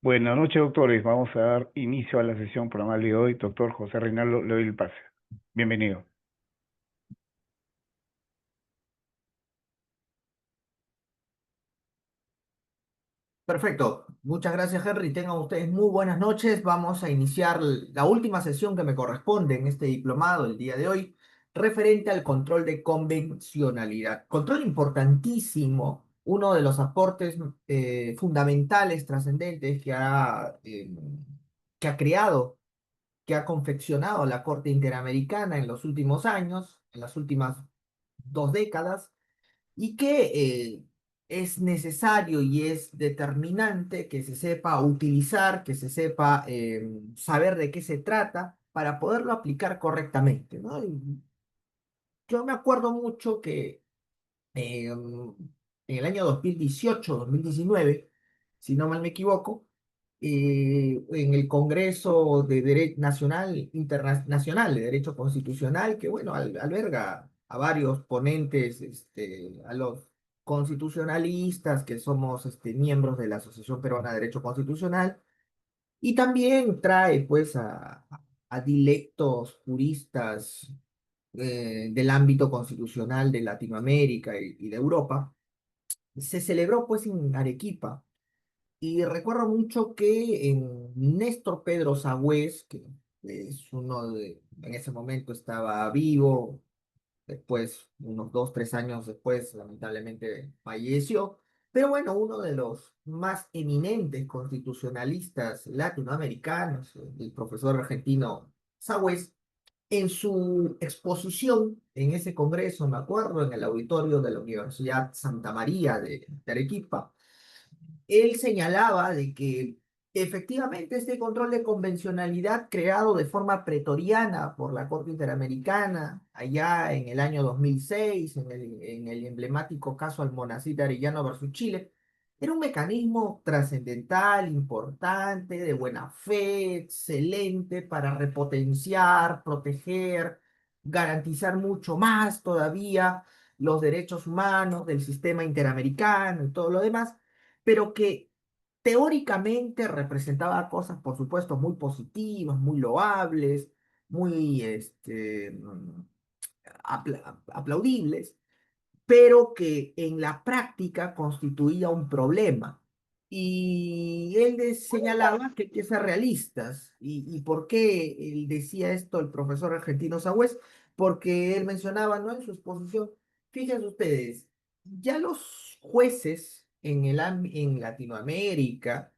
Buenas noches, doctores. Vamos a dar inicio a la sesión programada de hoy. Doctor José Reinaldo, le doy el pase. Bienvenido. Perfecto. Muchas gracias, Henry. Tengan ustedes muy buenas noches. Vamos a iniciar la última sesión que me corresponde en este diplomado el día de hoy, referente al control de convencionalidad. Control importantísimo, uno de los aportes fundamentales, trascendentes que ha creado, que ha confeccionado la Corte Interamericana en los últimos años, en las últimas 2 décadas y que es necesario y es determinante que se sepa utilizar, que se sepa saber de qué se trata para poderlo aplicar correctamente, ¿no? Y yo me acuerdo mucho que en el año 2018, 2019, si no mal me equivoco, en el Congreso de Derecho Nacional, Internacional de Derecho Constitucional, que bueno, alberga a varios ponentes, a los constitucionalistas que somos miembros de la Asociación Peruana de Derecho Constitucional, y también trae pues a dilectos juristas del ámbito constitucional de Latinoamérica y de Europa. Se celebró pues en Arequipa y recuerdo mucho que en Néstor Pedro Sagüez, que es en ese momento estaba vivo, después, unos 2, 3 años después, lamentablemente falleció, pero bueno, uno de los más eminentes constitucionalistas latinoamericanos, el profesor argentino Sagüez, en su exposición en ese congreso, me acuerdo, en el auditorio de la Universidad Santa María de Arequipa, él señalaba de que efectivamente este control de convencionalidad creado de forma pretoriana por la Corte Interamericana allá en el año 2006, en el emblemático caso Almonacid Arellano versus Chile, era un mecanismo trascendental, importante, de buena fe, excelente para repotenciar, proteger, garantizar mucho más todavía los derechos humanos del sistema interamericano y todo lo demás, pero que teóricamente representaba cosas, por supuesto, muy positivas, muy loables, muy aplaudibles, pero que en la práctica constituía un problema. Y él señalaba que hay que ser realistas. ¿Y por qué él decía esto el profesor argentino Sagüez? Porque él mencionaba, ¿no? En su exposición, fíjense ustedes, ya los jueces en Latinoamérica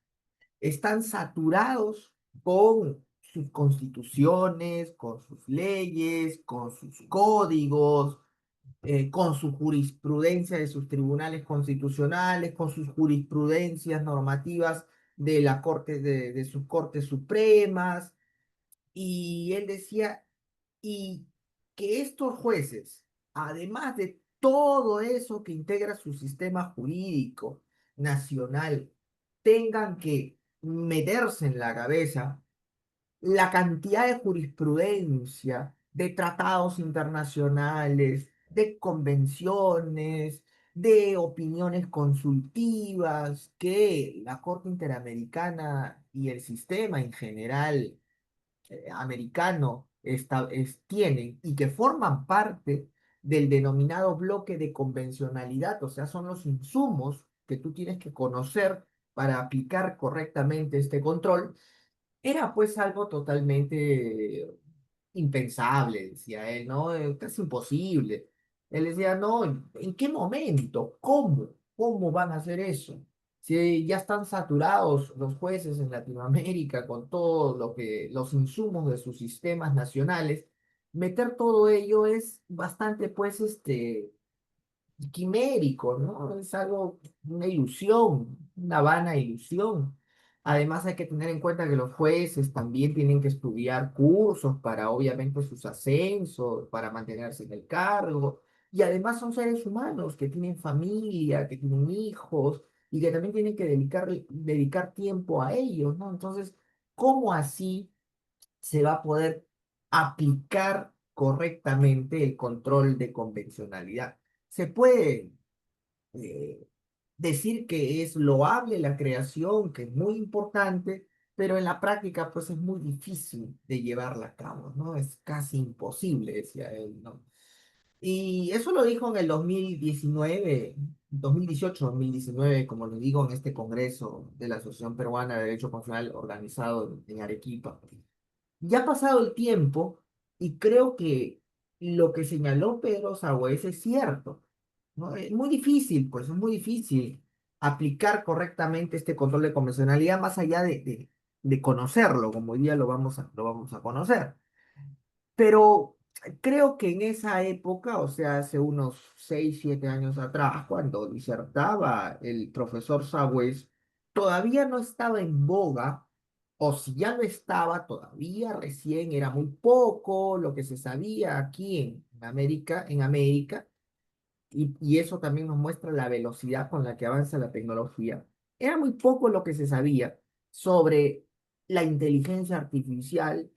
están saturados con sus constituciones, con sus leyes, con sus códigos, con su jurisprudencia de sus tribunales constitucionales, con sus jurisprudencias normativas de la corte, de sus cortes supremas. Y él decía, y que estos jueces, además de todo eso que integra su sistema jurídico nacional, tengan que meterse en la cabeza la cantidad de jurisprudencia, de tratados internacionales, de convenciones, de opiniones consultivas que la Corte Interamericana y el sistema en general americano tienen y que forman parte del denominado bloque de convencionalidad, o sea, son los insumos que tú tienes que conocer para aplicar correctamente este control, era pues algo totalmente impensable, decía él, ¿no? Casi imposible. Él decía, no, ¿en qué momento? ¿Cómo? ¿Cómo van a hacer eso? Si ya están saturados los jueces en Latinoamérica con todo los insumos de sus sistemas nacionales, meter todo ello es bastante, pues, quimérico, ¿no? Es algo, una ilusión, una vana ilusión. Además hay que tener en cuenta que los jueces también tienen que estudiar cursos para obviamente sus ascensos, para mantenerse en el cargo. Y además son seres humanos que tienen familia, que tienen hijos y que también tienen que dedicar tiempo a ellos, ¿no? Entonces, ¿cómo así se va a poder aplicar correctamente el control de convencionalidad? Se puede, decir que es loable la creación, que es muy importante, pero en la práctica pues es muy difícil de llevarla a cabo, ¿no? Es casi imposible, decía él, ¿no? Y eso lo dijo en el 2019, 2018, 2019, como lo digo, en este congreso de la Asociación Peruana de Derecho Constitucional organizado en Arequipa. Ya ha pasado el tiempo y creo que lo que señaló Pedro Sagüez es cierto, ¿no? Es muy difícil, pues es muy difícil aplicar correctamente este control de convencionalidad más allá de conocerlo, como hoy día lo vamos a conocer. Pero creo que en esa época, o sea, hace unos 6 7 años atrás, cuando disertaba el profesor Sagüez, todavía no estaba en boga, o si ya no estaba, todavía recién era muy poco lo que se sabía aquí en América, y eso también nos muestra la velocidad con la que avanza la tecnología. Era muy poco lo que se sabía sobre la inteligencia artificial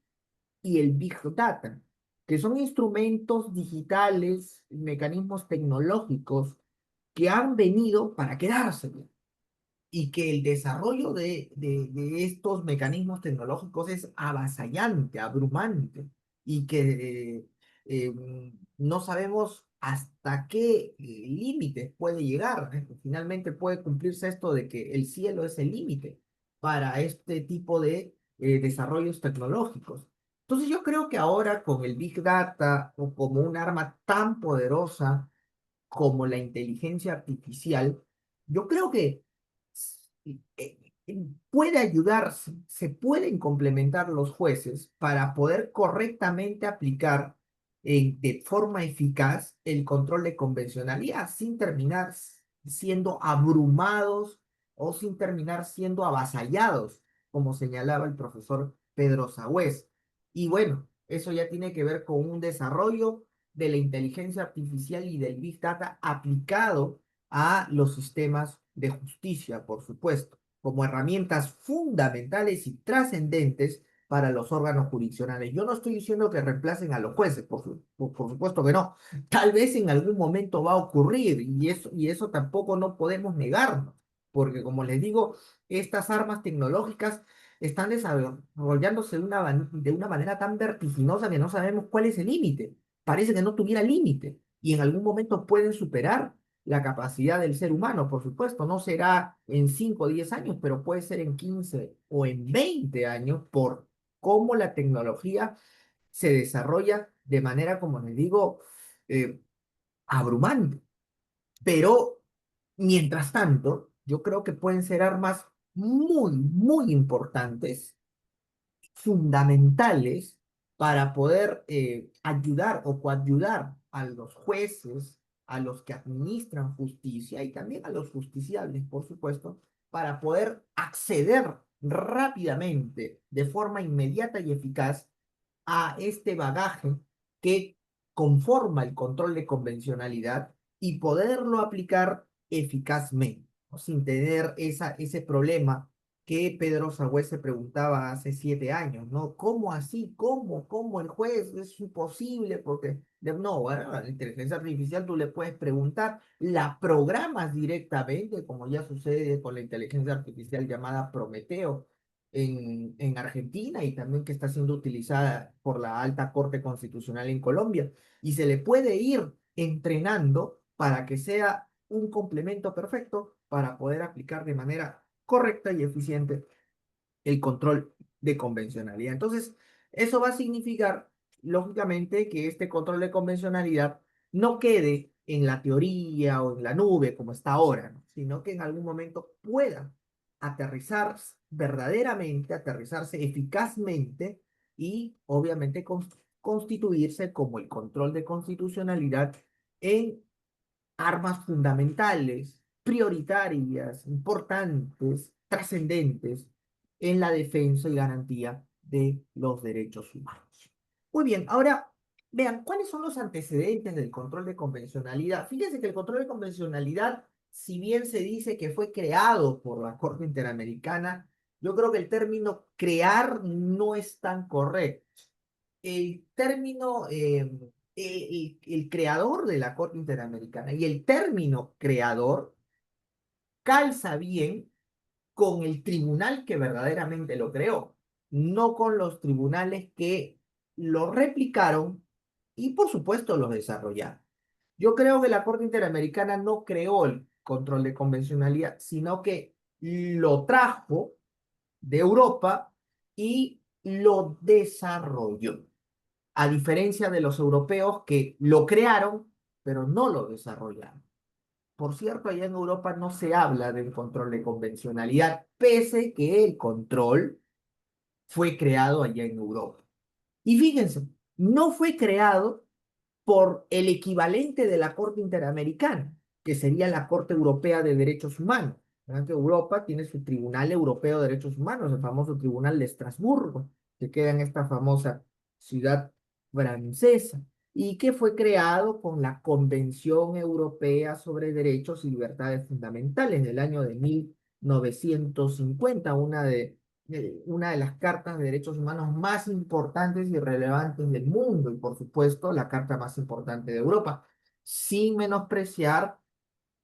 y el Big Data, que son instrumentos digitales, mecanismos tecnológicos que han venido para quedarse y que el desarrollo de estos mecanismos tecnológicos es avasallante, abrumante, y que no sabemos hasta qué límites puede llegar. Finalmente puede cumplirse esto de que el cielo es el límite para este tipo de desarrollos tecnológicos. Entonces yo creo que ahora con el Big Data o como un arma tan poderosa como la inteligencia artificial, yo creo que puede ayudar, se pueden complementar los jueces para poder correctamente aplicar de forma eficaz el control de convencionalidad sin terminar siendo abrumados o sin terminar siendo avasallados, como señalaba el profesor Pedro Sagüez. Y bueno, eso ya tiene que ver con un desarrollo de la inteligencia artificial y del Big Data aplicado a los sistemas de justicia, por supuesto, como herramientas fundamentales y trascendentes para los órganos jurisdiccionales. Yo no estoy diciendo que reemplacen a los jueces, por supuesto que no. Tal vez en algún momento va a ocurrir y eso tampoco no podemos negarnos, porque como les digo, estas armas tecnológicas están desarrollándose de una manera tan vertiginosa que no sabemos cuál es el límite. Parece que no tuviera límite y en algún momento pueden superar la capacidad del ser humano, por supuesto. No será en 5 o 10 años, pero puede ser en 15 o en 20 años por cómo la tecnología se desarrolla de manera, como les digo, eh, abrumante. Pero, mientras tanto, yo creo que pueden ser armas muy, muy importantes, fundamentales para poder ayudar o coadyudar a los jueces, a los que administran justicia y también a los justiciables, por supuesto, para poder acceder rápidamente, de forma inmediata y eficaz, a este bagaje que conforma el control de convencionalidad y poderlo aplicar eficazmente, ¿no? Sin tener ese problema que Pedro Sagüez se preguntaba hace 7 años, ¿no? ¿Cómo así? ¿Cómo el juez? Es imposible porque... No, bueno, a la inteligencia artificial tú le puedes preguntar, la programas directamente, como ya sucede con la inteligencia artificial llamada Prometeo en Argentina y también que está siendo utilizada por la Alta Corte Constitucional en Colombia. Y se le puede ir entrenando para que sea un complemento perfecto para poder aplicar de manera correcta y eficiente el control de convencionalidad. Entonces, eso va a significar, lógicamente, que este control de convencionalidad no quede en la teoría o en la nube como está ahora, ¿no? Sino que en algún momento pueda aterrizar verdaderamente, aterrizarse eficazmente y obviamente constituirse como el control de constitucionalidad en armas fundamentales, prioritarias, importantes, trascendentes en la defensa y garantía de los derechos humanos. Muy bien, ahora vean, ¿cuáles son los antecedentes del control de convencionalidad? Fíjense que el control de convencionalidad, si bien se dice que fue creado por la Corte Interamericana, yo creo que el término crear no es tan correcto. El término, el creador de la Corte Interamericana y el término creador calza bien con el tribunal que verdaderamente lo creó, no con los tribunales que lo replicaron y por supuesto los desarrollaron. Yo creo que la Corte Interamericana no creó el control de convencionalidad, sino que lo trajo de Europa y lo desarrolló, a diferencia de los europeos que lo crearon, pero no lo desarrollaron. Por cierto, allá en Europa no se habla del control de convencionalidad, pese que el control fue creado allá en Europa. Y fíjense, no fue creado por el equivalente de la Corte Interamericana, que sería la Corte Europea de Derechos Humanos. ¿Verdad? Que Europa tiene su Tribunal Europeo de Derechos Humanos, el famoso Tribunal de Estrasburgo, que queda en esta famosa ciudad francesa, y que fue creado con la Convención Europea sobre Derechos y Libertades Fundamentales del año de 1950, una de las cartas de derechos humanos más importantes y relevantes del mundo y por supuesto la carta más importante de Europa, sin menospreciar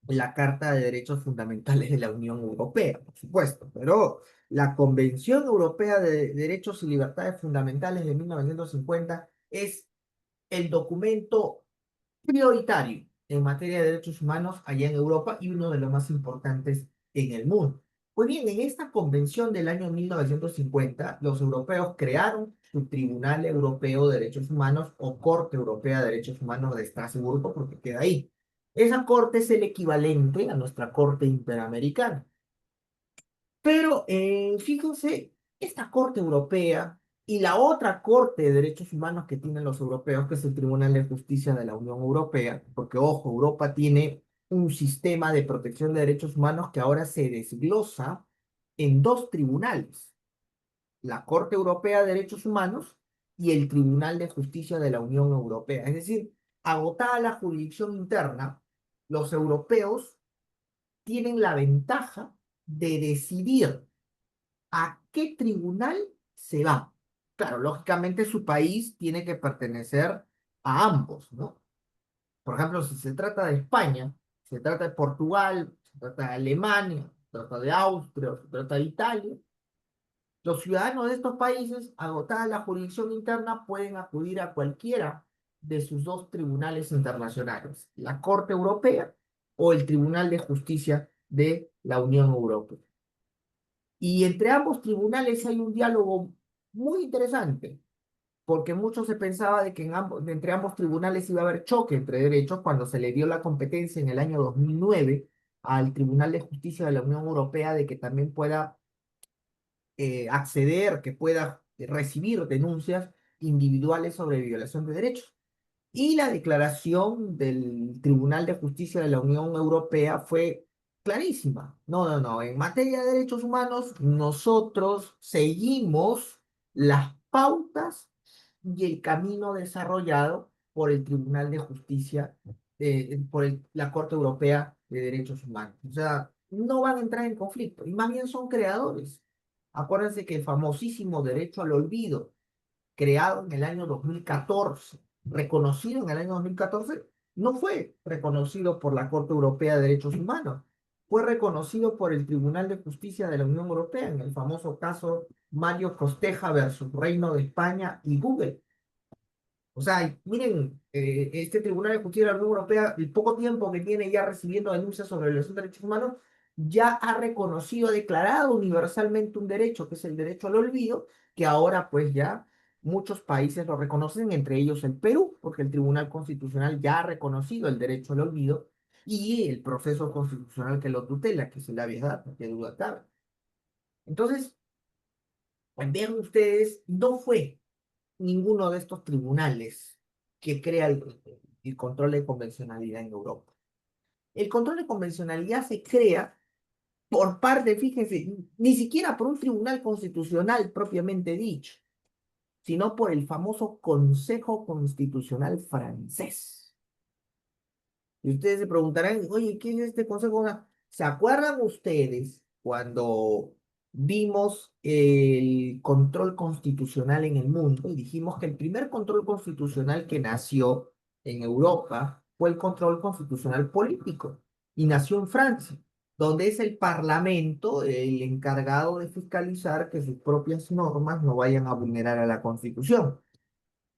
la Carta de Derechos Fundamentales de la Unión Europea, por supuesto, pero la Convención Europea de Derechos y Libertades Fundamentales de 1950 es el documento prioritario en materia de derechos humanos allá en Europa y uno de los más importantes en el mundo. Pues bien, en esta convención del año 1950, los europeos crearon su Tribunal Europeo de Derechos Humanos o Corte Europea de Derechos Humanos de Estrasburgo, porque queda ahí. Esa corte es el equivalente a nuestra Corte Interamericana. Pero fíjense, esta Corte Europea y la otra Corte de Derechos Humanos que tienen los europeos, que es el Tribunal de Justicia de la Unión Europea, porque ojo, Europa tiene un sistema de protección de derechos humanos que ahora se desglosa en dos tribunales, la Corte Europea de Derechos Humanos y el Tribunal de Justicia de la Unión Europea. Es decir, agotada la jurisdicción interna, los europeos tienen la ventaja de decidir a qué tribunal se va. Claro, lógicamente su país tiene que pertenecer a ambos, ¿no? Por ejemplo, si se trata de España, se trata de Portugal, se trata de Alemania, se trata de Austria, se trata de Italia, los ciudadanos de estos países, agotada la jurisdicción interna, pueden acudir a cualquiera de sus dos tribunales internacionales, la Corte Europea o el Tribunal de Justicia de la Unión Europea. Y entre ambos tribunales hay un diálogo muy interesante, porque mucho se pensaba de que entre ambos tribunales iba a haber choque entre derechos cuando se le dio la competencia en el año 2009 al Tribunal de Justicia de la Unión Europea de que también pueda acceder, que pueda recibir denuncias individuales sobre violación de derechos. Y la declaración del Tribunal de Justicia de la Unión Europea fue clarísima. No, no, no. En materia de derechos humanos, nosotros seguimos las pautas y el camino desarrollado por el Tribunal de Justicia, la Corte Europea de Derechos Humanos. O sea, no van a entrar en conflicto y más bien son creadores. Acuérdense que el famosísimo derecho al olvido creado en el año 2014, reconocido en el año 2014, no fue reconocido por la Corte Europea de Derechos Humanos, fue reconocido por el Tribunal de Justicia de la Unión Europea en el famoso caso Mario Costeja versus Reino de España y Google. O sea, miren, este Tribunal de Justicia de la Unión Europea, el poco tiempo que tiene ya recibiendo denuncias sobre violación de derechos humanos, ya ha reconocido, ha declarado universalmente un derecho, que es el derecho al olvido, que ahora pues ya muchos países lo reconocen, entre ellos el Perú, porque el Tribunal Constitucional ya ha reconocido el derecho al olvido y el proceso constitucional que lo tutela, que es la verdad, que duda cabe. Entonces, vean ustedes, no fue ninguno de estos tribunales que crea el control de convencionalidad en Europa. El control de convencionalidad se crea por parte, fíjense, ni siquiera por un tribunal constitucional propiamente dicho, sino por el famoso Consejo Constitucional francés. Y ustedes se preguntarán, oye, ¿qué es este Consejo? ¿Se acuerdan ustedes cuando vimos el control constitucional en el mundo y dijimos que el primer control constitucional que nació en Europa fue el control constitucional político y nació en Francia? donde es el Parlamento el encargado de fiscalizar que sus propias normas no vayan a vulnerar a la Constitución.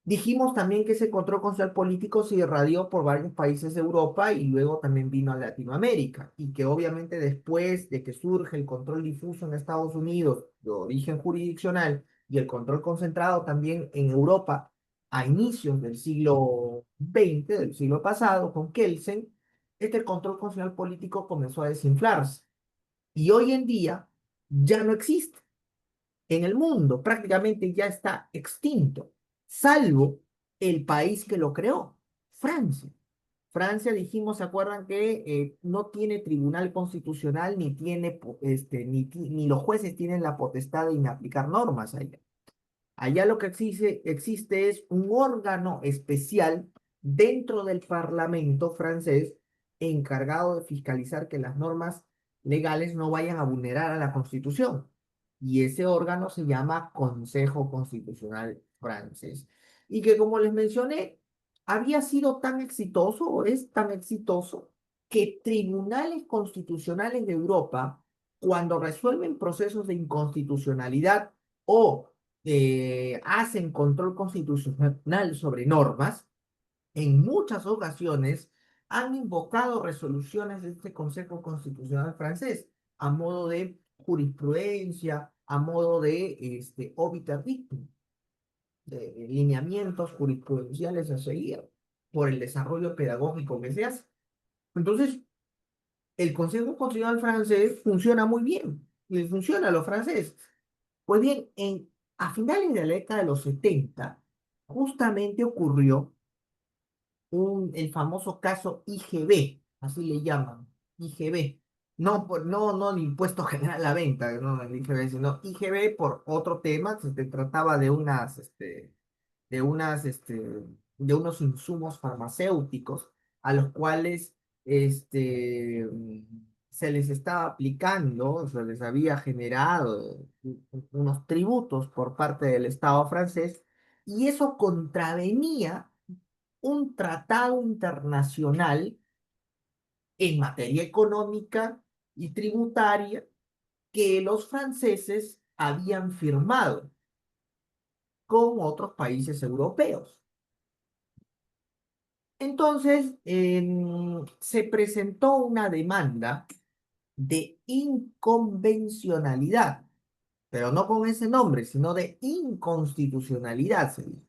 Dijimos también que ese control constitucional político se irradió por varios países de Europa y luego también vino a Latinoamérica, y que obviamente después de que surge el control difuso en Estados Unidos de origen jurisdiccional y el control concentrado también en Europa a inicios del siglo XX, del siglo pasado, con Kelsen, este control constitucional político comenzó a desinflarse y hoy en día ya no existe en el mundo, prácticamente ya está extinto, salvo el país que lo creó, Francia. Francia, dijimos, ¿se acuerdan que no tiene tribunal constitucional ni tiene, ni los jueces tienen la potestad de inaplicar normas allá? Allá lo que existe es un órgano especial dentro del Parlamento francés encargado de fiscalizar que las normas legales no vayan a vulnerar a la Constitución. Y ese órgano se llama Consejo Constitucional francés. Y que, como les mencioné, había sido tan exitoso o es tan exitoso que tribunales constitucionales de Europa, cuando resuelven procesos de inconstitucionalidad o hacen control constitucional sobre normas, en muchas ocasiones han invocado resoluciones de este Consejo Constitucional francés a modo de jurisprudencia, a modo de obiter dictum, de lineamientos jurisprudenciales a seguir por el desarrollo pedagógico que se hace. Entonces, el Consejo Constitucional francés funciona muy bien, y funciona a los franceses. Pues bien, a finales de la década de los 70 justamente ocurrió el famoso caso IGB, así le llaman, IGB. No, no el impuesto general a la venta, no el IGB, sino IGB por otro tema, se trataba de unas, de unos insumos farmacéuticos a los cuales se les estaba aplicando, se les había generado unos tributos por parte del Estado francés, y eso contravenía un tratado internacional en materia económica y tributaria que los franceses habían firmado con otros países europeos. Entonces, se presentó una demanda de inconvencionalidad, pero no con ese nombre, sino de inconstitucionalidad, se dijo.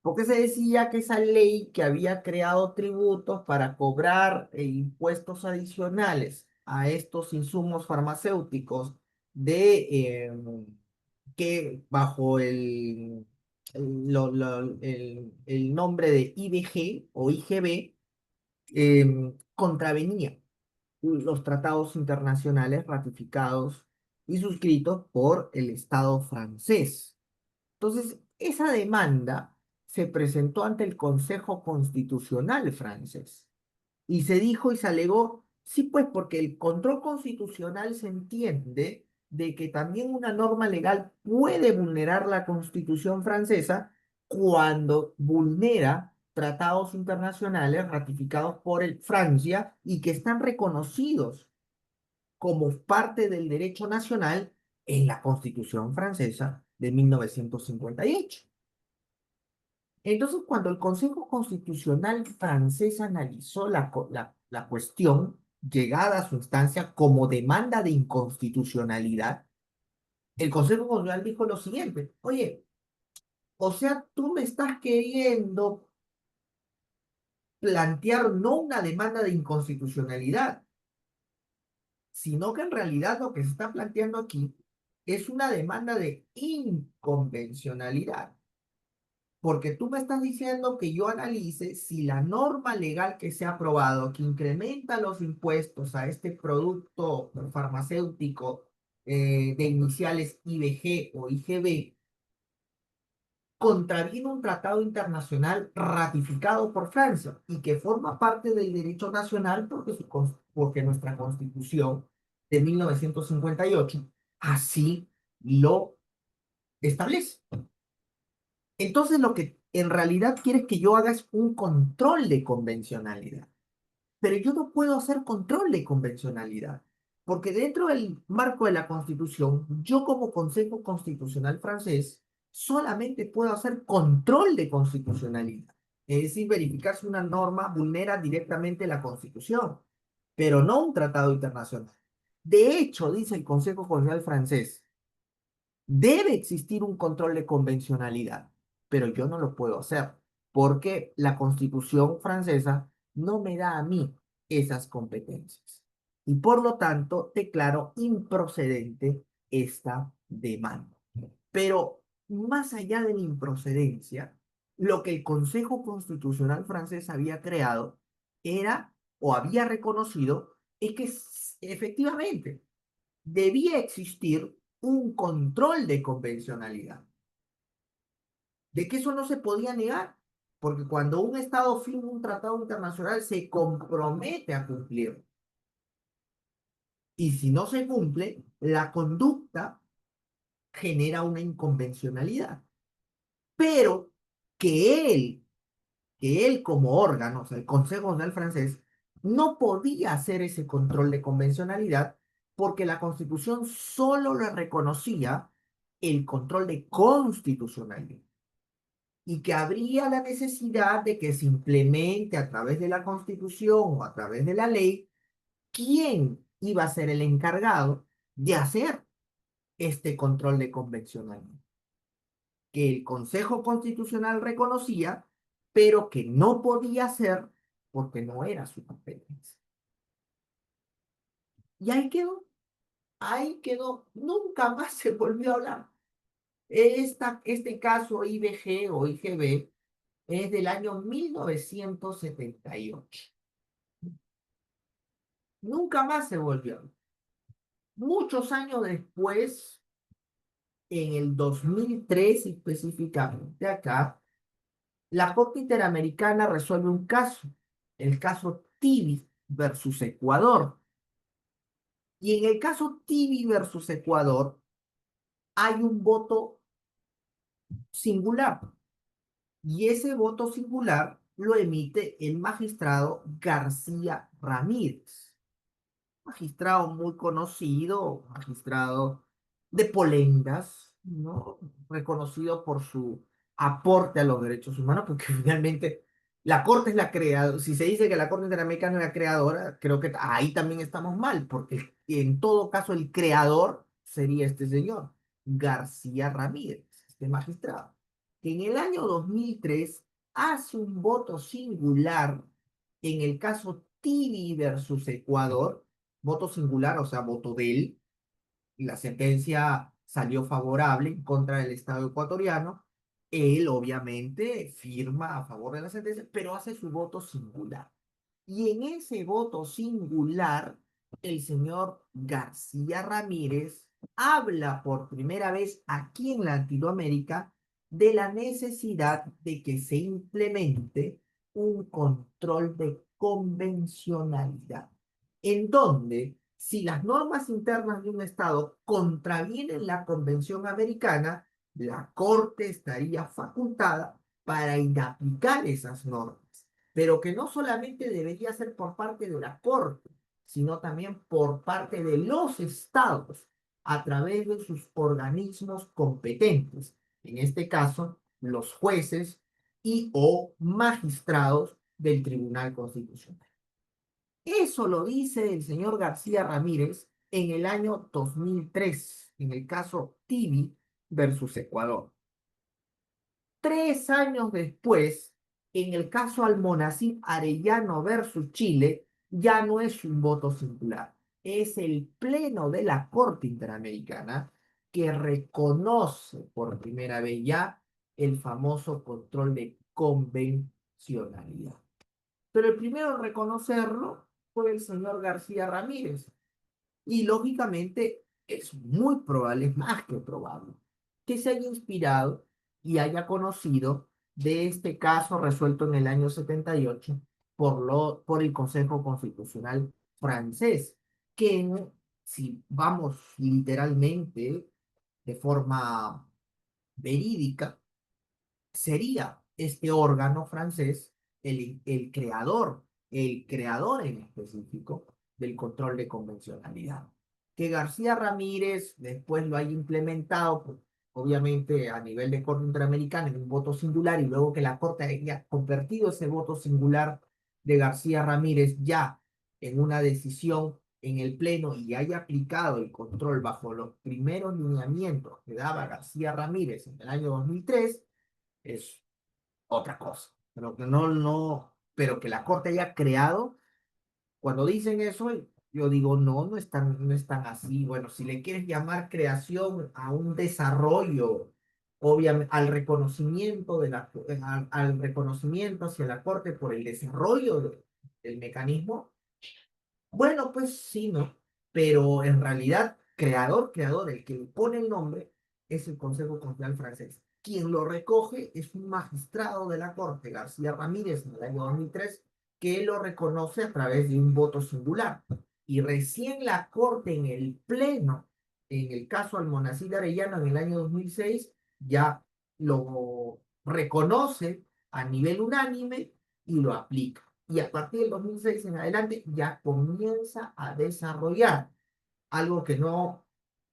Porque se decía que esa ley que había creado tributos para cobrar impuestos adicionales a estos insumos farmacéuticos que bajo el nombre de IBG o IGB contravenía los tratados internacionales ratificados y suscritos por el Estado francés. Entonces, esa demanda se presentó ante el Consejo Constitucional francés y se dijo y se alegó, sí, pues porque el control constitucional se entiende de que también una norma legal puede vulnerar la Constitución francesa cuando vulnera tratados internacionales ratificados por Francia y que están reconocidos como parte del derecho nacional en la Constitución francesa de 1958. Entonces, cuando el Consejo Constitucional francés analizó la cuestión, llegada a su instancia como demanda de inconstitucionalidad, el Consejo Constitucional dijo lo siguiente: oye, o sea, tú me estás queriendo plantear no una demanda de inconstitucionalidad, sino que en realidad lo que se está planteando aquí es una demanda de inconvencionalidad. Porque tú me estás diciendo que yo analice si la norma legal que se ha aprobado, que incrementa los impuestos a este producto farmacéutico de iniciales IBG o IGB, contraviene un tratado internacional ratificado por Francia y que forma parte del derecho nacional porque nuestra Constitución de 1958 así lo establece. Entonces lo que en realidad quieres que yo haga es un control de convencionalidad. Pero yo no puedo hacer control de convencionalidad, Porque dentro del marco de la Constitución, yo como Consejo Constitucional francés solamente puedo hacer control de constitucionalidad. Es decir, verificar si una norma vulnera directamente la Constitución, pero no un tratado internacional. De hecho, dice el Consejo Constitucional francés, debe existir un control de convencionalidad, pero yo no lo puedo hacer porque la Constitución francesa no me da a mí esas competencias. Y por lo tanto, declaro improcedente esta demanda. Pero más allá de la improcedencia, lo que el Consejo Constitucional francés había creado era, o había reconocido, es que efectivamente debía existir un control de convencionalidad, de que eso no se podía negar, porque cuando un Estado firma un tratado internacional se compromete a cumplir, y si no se cumple, la conducta genera una inconvencionalidad, pero que él, que él como órgano, o sea, el Consejo Nacional Francés, no podía hacer ese control de convencionalidad porque la Constitución solo le reconocía el control de constitucionalidad y que habría la necesidad de que se implemente a través de la Constitución o a través de la ley quién iba a ser el encargado de hacer este control de convencionalidad, que el Consejo Constitucional reconocía, pero que no podía hacer porque no era su competencia. Y ahí quedó, nunca más se volvió a hablar. Este caso IBG o IGB es del año 1978. Nunca más se volvió a hablar. Muchos años después, en el 2003 específicamente acá, la Corte Interamericana resuelve un caso, el caso Tibi versus Ecuador. Y en el caso Tibi versus Ecuador hay un voto singular. Y ese voto singular lo emite el magistrado García Ramírez. Magistrado muy conocido, magistrado de Polendas, ¿no? Reconocido por su aporte a los derechos humanos, porque finalmente la Corte es la creadora. Si se dice que la Corte Interamericana es la creadora, creo que ahí también estamos mal, porque en todo caso el creador sería este señor, García Ramírez, este magistrado, que en el año 2003 hace un voto singular en el caso Tibi versus Ecuador, voto singular, o sea, voto de él, y la sentencia salió favorable en contra del Estado ecuatoriano. Él obviamente firma a favor de la sentencia, pero hace su voto singular. Y en ese voto singular, el señor García Ramírez habla por primera vez aquí en Latinoamérica de la necesidad de que se implemente un control de convencionalidad, en donde si las normas internas de un Estado contravienen la Convención Americana, la Corte estaría facultada para ir a aplicar esas normas, pero que no solamente debería ser por parte de la Corte, sino también por parte de los Estados a través de sus organismos competentes, en este caso, los jueces y o magistrados del Tribunal Constitucional. Eso lo dice el señor García Ramírez en el año 2003, en el caso Tibi versus Ecuador. 3 años después, en el caso Almonacid Arellano versus Chile, ya no es un voto singular, es el Pleno de la Corte Interamericana que reconoce por primera vez ya el famoso control de convencionalidad. Pero el primero en reconocerlo fue el señor García Ramírez. Y lógicamente es muy probable, es más que probable, que se haya inspirado y haya conocido de este caso resuelto en el año 78 por el Consejo Constitucional francés, que si vamos literalmente de forma verídica, sería este órgano francés el creador en específico del control de convencionalidad. Que García Ramírez después lo haya implementado, pues, obviamente a nivel de Corte Interamericana en un voto singular y luego que la Corte haya convertido ese voto singular de García Ramírez ya en una decisión en el Pleno y haya aplicado el control bajo los primeros lineamientos que daba García Ramírez en el año 2003, es otra cosa. Pero que pero que la Corte haya creado, cuando dicen eso, yo digo, no, no es tan así. Bueno, si le quieres llamar creación a un desarrollo, obviamente, al reconocimiento al reconocimiento hacia la Corte por el desarrollo del mecanismo, bueno, pues sí, ¿no? Pero en realidad, creador, el que le pone el nombre es el Consejo Constitucional francés. Quien lo recoge es un magistrado de la Corte, García Ramírez, en el año 2003, que lo reconoce a través de un voto singular. Y recién la Corte en el Pleno, en el caso Almonacid Arellano en el año 2006, ya lo reconoce a nivel unánime y lo aplica. Y a partir del 2006 en adelante ya comienza a desarrollar algo que no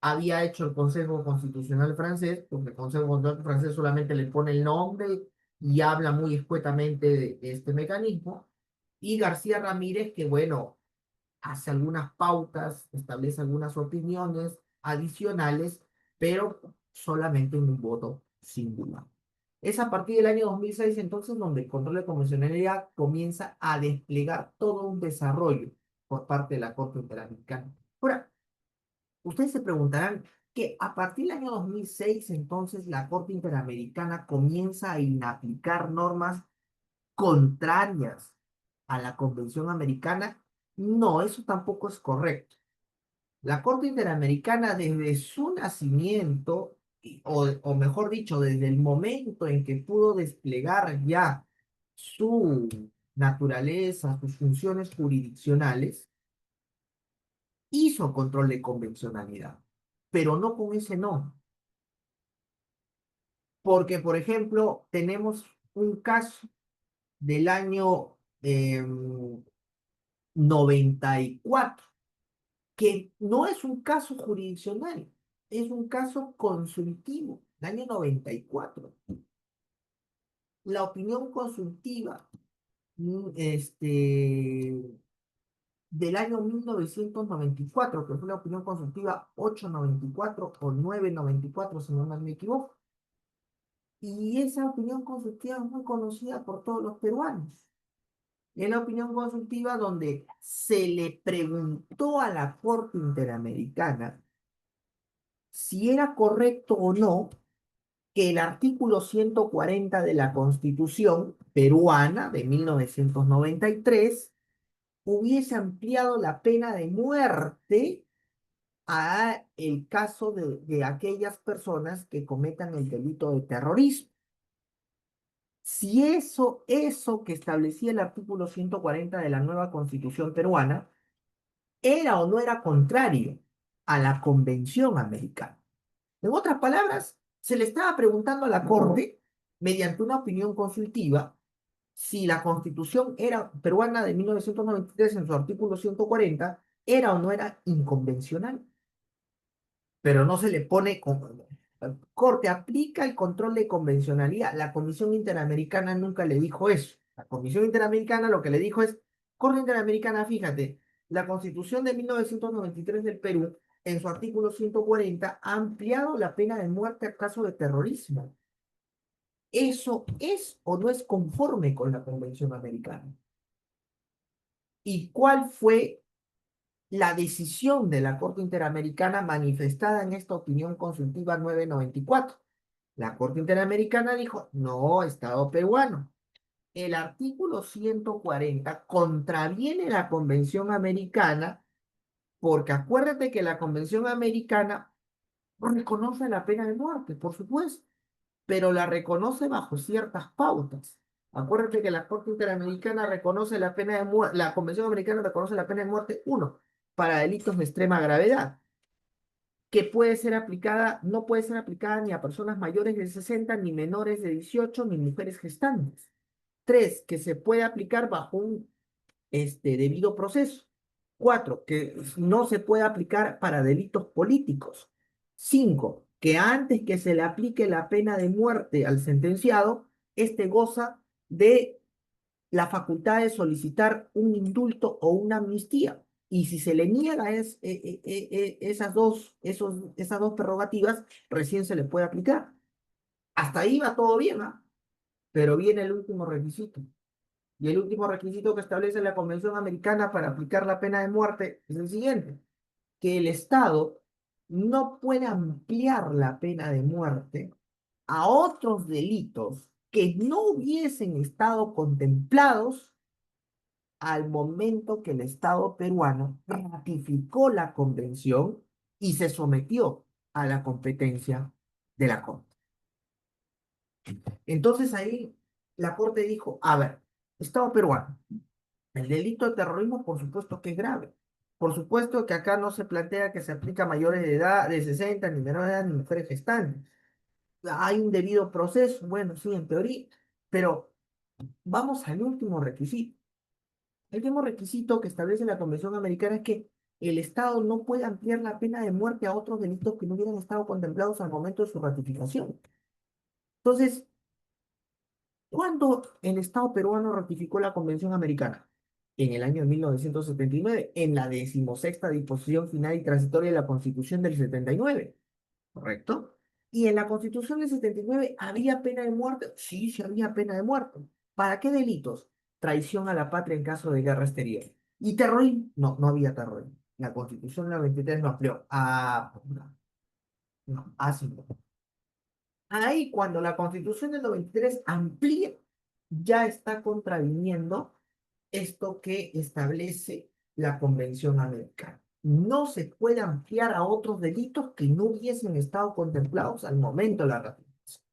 había hecho el Consejo Constitucional francés, porque el Consejo Constitucional francés solamente le pone el nombre y habla muy escuetamente de este mecanismo. Y García Ramírez, que bueno, hace algunas pautas, establece algunas opiniones adicionales, pero solamente en un voto singular. Es a partir del año 2006 entonces donde el control de convencionalidad comienza a desplegar todo un desarrollo por parte de la Corte Interamericana. Ahora, ustedes se preguntarán que a partir del año 2006 entonces la Corte Interamericana comienza a inaplicar normas contrarias a la Convención Americana. No, eso tampoco es correcto. La Corte Interamericana desde su nacimiento, o mejor dicho, desde el momento en que pudo desplegar ya su naturaleza, sus funciones jurisdiccionales, hizo control de convencionalidad, pero no con ese nombre. Porque, por ejemplo, tenemos un caso del año 94 que no es un caso jurisdiccional, es un caso consultivo, el año 94. La opinión consultiva del año 1994, que fue la opinión consultiva 894 o 994, si no mal me equivoco. Y esa opinión consultiva es muy conocida por todos los peruanos. Es la opinión consultiva donde se le preguntó a la Corte Interamericana si era correcto o no que el artículo 140 de la Constitución peruana de 1993 hubiese ampliado la pena de muerte a el caso de aquellas personas que cometan el delito de terrorismo. Si eso que establecía el artículo 140 de la nueva Constitución peruana era o no era contrario a la Convención Americana. En otras palabras, se le estaba preguntando a la Corte, mediante una opinión consultiva, si la Constitución era peruana de 1993 en su artículo 140 era o no era inconvencional. Pero no se le pone Corte, aplica el control de convencionalidad. La Comisión Interamericana nunca le dijo eso. La Comisión Interamericana lo que le dijo es, Corte Interamericana, fíjate, la Constitución de 1993 del Perú, en su artículo 140, ha ampliado la pena de muerte a caso de terrorismo. ¿Eso es o no es conforme con la Convención Americana? ¿Y cuál fue la decisión de la Corte Interamericana manifestada en esta opinión consultiva 994? La Corte Interamericana dijo, no, Estado peruano, el artículo 140 contraviene la Convención Americana porque acuérdate que la Convención Americana reconoce la pena de muerte, por supuesto, pero la reconoce bajo ciertas pautas. Acuérdate que la Corte Interamericana reconoce la pena de muerte, la Convención Americana reconoce la pena de muerte, uno, para delitos de extrema gravedad, que puede ser aplicada, no puede ser aplicada ni a personas mayores de 60, ni menores de 18, ni mujeres gestantes. Tres, que se puede aplicar bajo un debido proceso. 4, que no se puede aplicar para delitos políticos. 5, que antes que se le aplique la pena de muerte al sentenciado, este goza de la facultad de solicitar un indulto o una amnistía. Y si se le niega esas dos prerrogativas, recién se le puede aplicar. Hasta ahí va todo bien, ¿ah? Pero viene el último requisito. Y el último requisito que establece la Convención Americana para aplicar la pena de muerte es el siguiente: que el Estado no puede ampliar la pena de muerte a otros delitos que no hubiesen estado contemplados al momento que el Estado peruano ratificó la convención y se sometió a la competencia de la Corte. Entonces ahí la Corte dijo, a ver, Estado peruano, el delito de terrorismo por supuesto que es grave. Por supuesto que acá no se plantea que se aplica a mayores de edad, de 60, ni menores de edad, ni mujeres gestantes. Hay un debido proceso, bueno, sí, en teoría, pero vamos al último requisito. El último requisito que establece la Convención Americana es que el Estado no puede ampliar la pena de muerte a otros delitos que no hubieran estado contemplados al momento de su ratificación. Entonces, ¿cuándo el Estado peruano ratificó la Convención Americana? En el año 1979, en la 16ª disposición final y transitoria de la Constitución del 79, ¿correcto? Y en la Constitución del 79, ¿había pena de muerte? Sí, sí había pena de muerte. ¿Para qué delitos? Traición a la patria en caso de guerra exterior. ¿Y terrorismo? No, no había terrorismo. La Constitución del 93 no amplió. No, no, así no. Ahí, cuando la Constitución del 93 amplía, ya está contraviniendo esto que establece la Convención Americana. No se puede ampliar a otros delitos que no hubiesen estado contemplados al momento de la ratificación.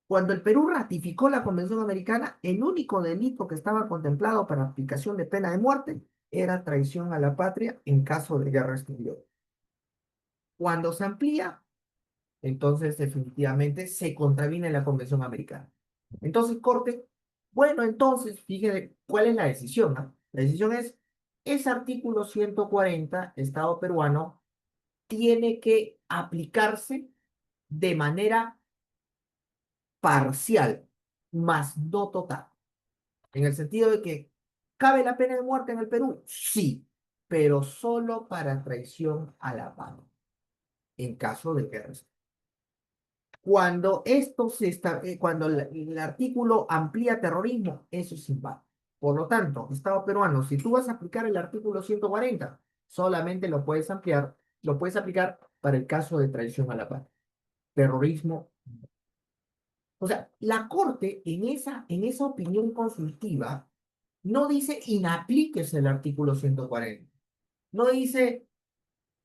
Cuando el Perú ratificó la Convención Americana, el único delito que estaba contemplado para aplicación de pena de muerte era traición a la patria en caso de guerra exterior. Cuando se amplía, entonces definitivamente se contraviene la Convención Americana. Entonces, Corte, bueno, entonces, fíjate, ¿cuál es la decisión? ¿No? La decisión es, ese artículo 140, Estado peruano, tiene que aplicarse de manera parcial, más no total. En el sentido de que, ¿cabe la pena de muerte en el Perú? Sí, pero solo para traición a la patria, en caso de guerra. Cuando el artículo amplía terrorismo, eso es inválido. Por lo tanto, Estado peruano, si tú vas a aplicar el artículo 140, solamente lo puedes ampliar, lo puedes aplicar para el caso de traición a la patria. Terrorismo. O sea, la Corte en esa opinión consultiva no dice inaplíquese el artículo 140. No dice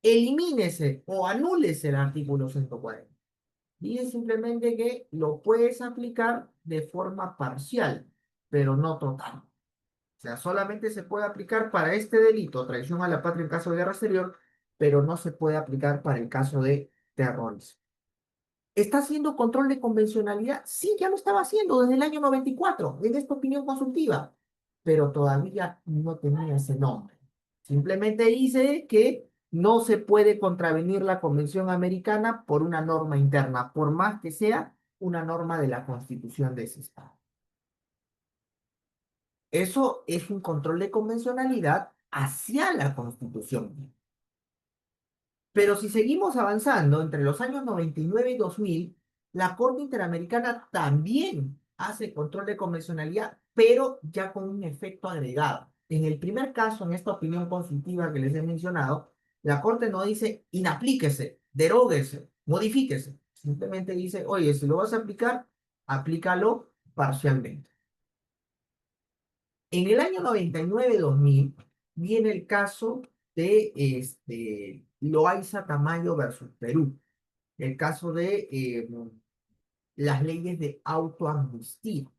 elimínese o anúlese el artículo 140. Dice simplemente que lo puedes aplicar de forma parcial, pero no total. O sea, solamente se puede aplicar para este delito, traición a la patria en caso de guerra exterior, pero no se puede aplicar para el caso de terrorismo. ¿Está haciendo control de convencionalidad? Sí, ya lo estaba haciendo desde el año 94, en esta opinión consultiva, pero todavía no tenía ese nombre. Simplemente dice que no se puede contravenir la Convención Americana por una norma interna, por más que sea una norma de la Constitución de ese Estado. Eso es un control de convencionalidad hacia la Constitución. Pero si seguimos avanzando, entre los años 99 y 2000, la Corte Interamericana también hace control de convencionalidad, pero ya con un efecto agregado. En el primer caso, en esta opinión consultiva que les he mencionado, la Corte no dice inaplíquese, deróguese, modifíquese. Simplemente dice, oye, si lo vas a aplicar, aplícalo parcialmente. En el año 99-2000 viene el caso de Loaiza Tamayo versus Perú, el caso de las leyes de autoamnistía.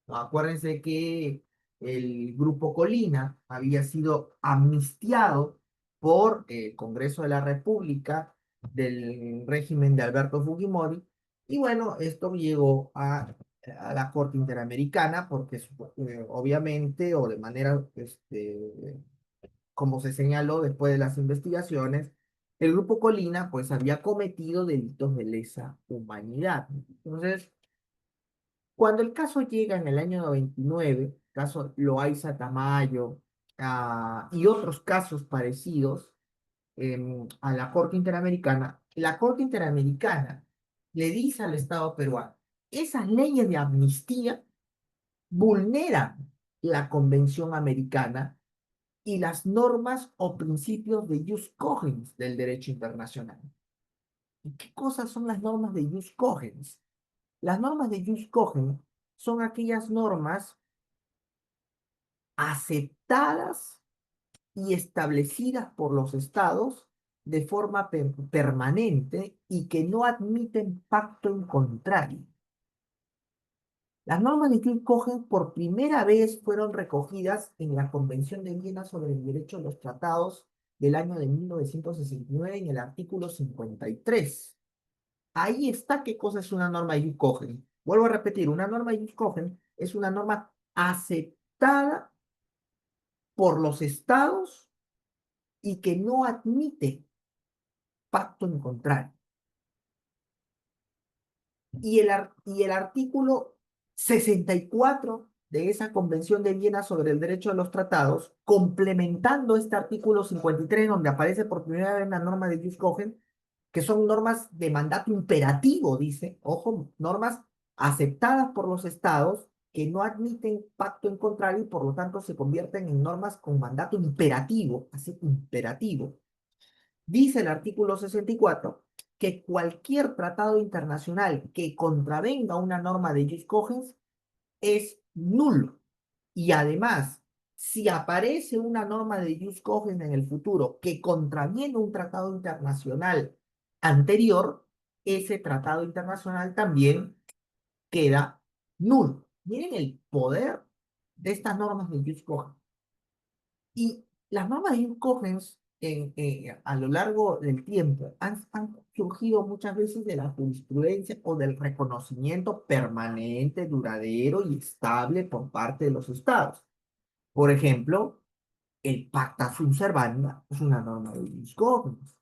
¿No? Acuérdense que el Grupo Colina había sido amnistiado por el Congreso de la República del régimen de Alberto Fujimori, y bueno, esto llegó a la Corte Interamericana porque obviamente o de manera como se señaló después de las investigaciones, el grupo Colina pues había cometido delitos de lesa humanidad. Entonces, cuando el caso llega en el año 99, caso Loaiza Tamayo, y otros casos parecidos a la Corte Interamericana le dice al Estado peruano, esas leyes de amnistía vulneran la Convención Americana y las normas o principios de jus cogens del derecho internacional. ¿Y qué cosas son las normas de jus cogens? Las normas de jus cogens son aquellas normas aceptadas y establecidas por los estados de forma permanente y que no admiten pacto en contrario. Las normas de Kilcohen por primera vez fueron recogidas en la Convención de Viena sobre el Derecho de los Tratados del año de 1969 en el artículo 53. Ahí está qué cosa es una norma de Kilcohen. Vuelvo a repetir, una norma de Kilcohen es una norma aceptada por los estados y que no admite pacto en contrario. Y el artículo 64 de esa Convención de Viena sobre el Derecho de los Tratados, complementando este artículo 53, donde aparece por primera vez la norma de Jus Cogen, que son normas de mandato imperativo, dice, ojo, normas aceptadas por los estados que no admiten pacto en contrario y por lo tanto se convierten en normas con mandato imperativo, así imperativo. Dice el artículo 64 que cualquier tratado internacional que contravenga una norma de jus cogens es nulo. Y además, si aparece una norma de jus cogens en el futuro que contraviene un tratado internacional anterior, ese tratado internacional también queda nulo. Miren el poder de estas normas de jus cogens. Y las normas de Jim Cogens a lo largo del tiempo han surgido muchas veces de la jurisprudencia o del reconocimiento permanente, duradero y estable por parte de los estados. Por ejemplo, el Pacta Sunt Servanda es una norma de Jim Cogens.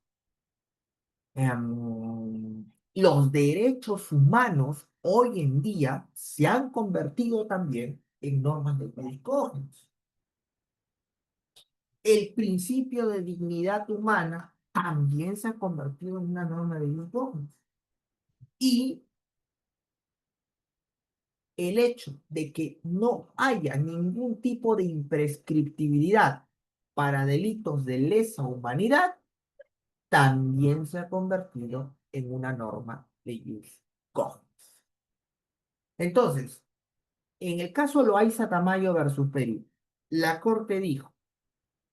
Los derechos humanos hoy en día se han convertido también en normas de Jim Cogens. El principio de dignidad humana también se ha convertido en una norma de Newton. Y el hecho de que no haya ningún tipo de imprescriptibilidad para delitos de lesa humanidad también se ha convertido en una norma de jus cogens. Entonces, en el caso Loaiza Tamayo versus Perú, la Corte dijo,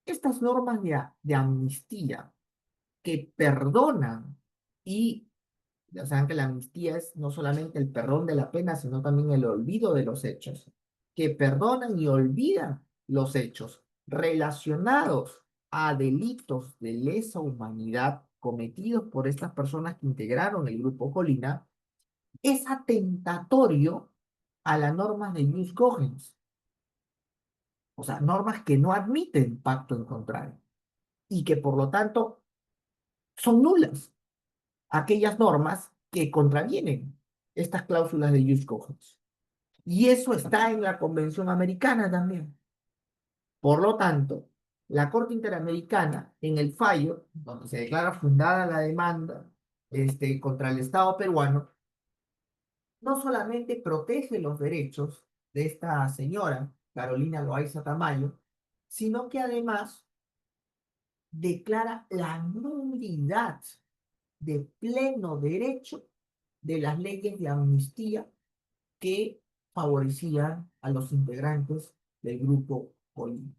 estas normas de amnistía que perdonan y ya saben que la amnistía es no solamente el perdón de la pena, sino también el olvido de los hechos, que perdonan y olvidan los hechos relacionados a delitos de lesa humanidad cometidos por estas personas que integraron el grupo Colina, es atentatorio a las normas de Jus Cogens, o sea, normas que no admiten pacto en contrario y que por lo tanto son nulas aquellas normas que contravienen estas cláusulas de jus cogens. Y eso está en la Convención Americana también. Por lo tanto, la Corte Interamericana, en el fallo, donde se declara fundada la demanda contra el Estado peruano, no solamente protege los derechos de esta señora, Carolina Loaiza Tamayo, sino que además declara la nulidad de pleno derecho de las leyes de amnistía que favorecían a los integrantes del grupo Colina.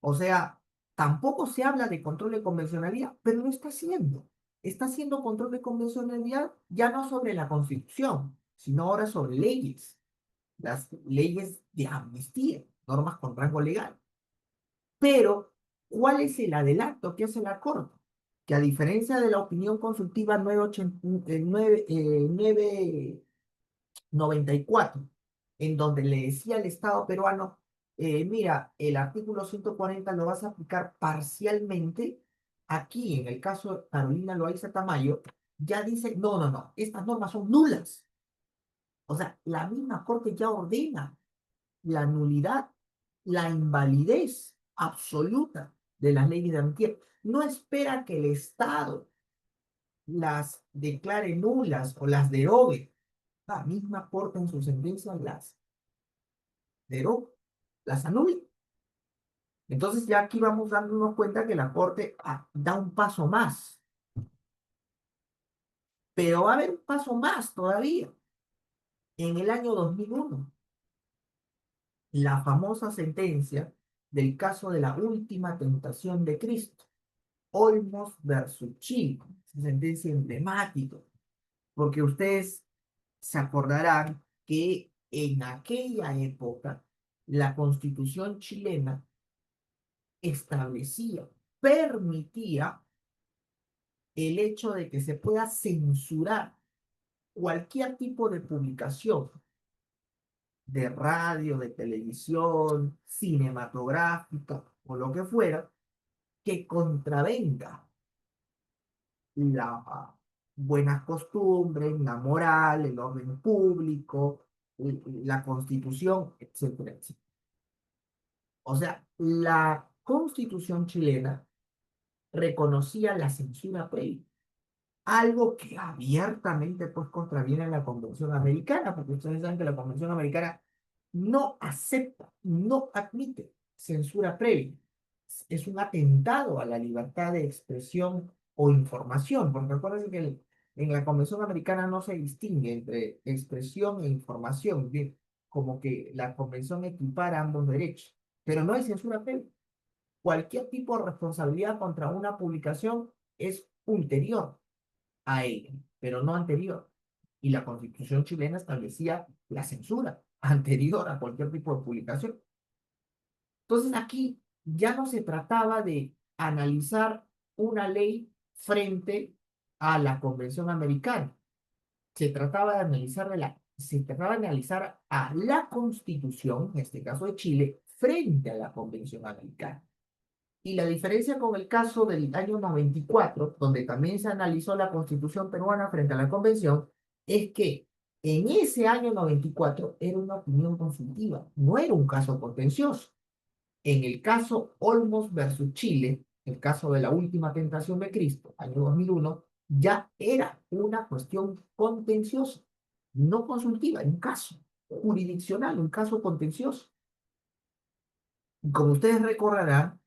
O sea, tampoco se habla de control de convencionalidad, pero lo está haciendo. Está haciendo control de convencionalidad ya no sobre la Constitución, sino ahora sobre leyes, las leyes de amnistía, normas con rango legal. Pero, ¿cuál es el adelanto que hace la Corte? Que a diferencia de la opinión consultiva 994, en donde le decía al Estado peruano, Mira, el artículo 140 lo vas a aplicar parcialmente. Aquí, en el caso de Carolina Loaiza Tamayo, ya dice, no, no, no, estas normas son nulas. O sea, la misma Corte ya ordena la nulidad, la invalidez absoluta de las leyes de amnistía. No espera que el Estado las declare nulas o las derogue. La misma Corte en su sentencia las deroga, las anula. Entonces ya aquí vamos dándonos cuenta que la Corte da un paso más, pero va a haber un paso más todavía. En el año 2001, la famosa sentencia del caso de la última tentación de Cristo, Olmos versus Chile, sentencia emblemática, porque ustedes se acordarán que en aquella época la Constitución chilena establecía, permitía el hecho de que se pueda censurar cualquier tipo de publicación de radio, de televisión, cinematográfica o lo que fuera, que contravenga las buenas costumbres, la moral, el orden público, la constitución, etcétera, etcétera. O sea, la constitución chilena reconocía la censura previa, algo que abiertamente pues contraviene a la Convención Americana, porque ustedes saben que la Convención Americana no acepta, no admite censura previa. Es un atentado a la libertad de expresión o información, porque recuerden que en la Convención Americana no se distingue entre expresión e información, bien, como que la Convención equipara ambos derechos, pero no hay censura previa. Cualquier tipo de responsabilidad contra una publicación es ulterior a ella, pero no anterior. Y la Constitución chilena establecía la censura anterior a cualquier tipo de publicación. Entonces aquí ya no se trataba de analizar una ley frente a la Convención Americana. Se trataba de analizar a la Constitución, en este caso de Chile, frente a la Convención Americana. Y la diferencia con el caso del año 94, donde también se analizó la Constitución peruana frente a la Convención, es que en ese año 94 era una opinión consultiva, no era un caso contencioso. En el caso Olmos versus Chile, el caso de la última tentación de Cristo, año 2001, ya era una cuestión contenciosa, no consultiva, un caso jurisdiccional, un caso contencioso. Y como ustedes recordarán,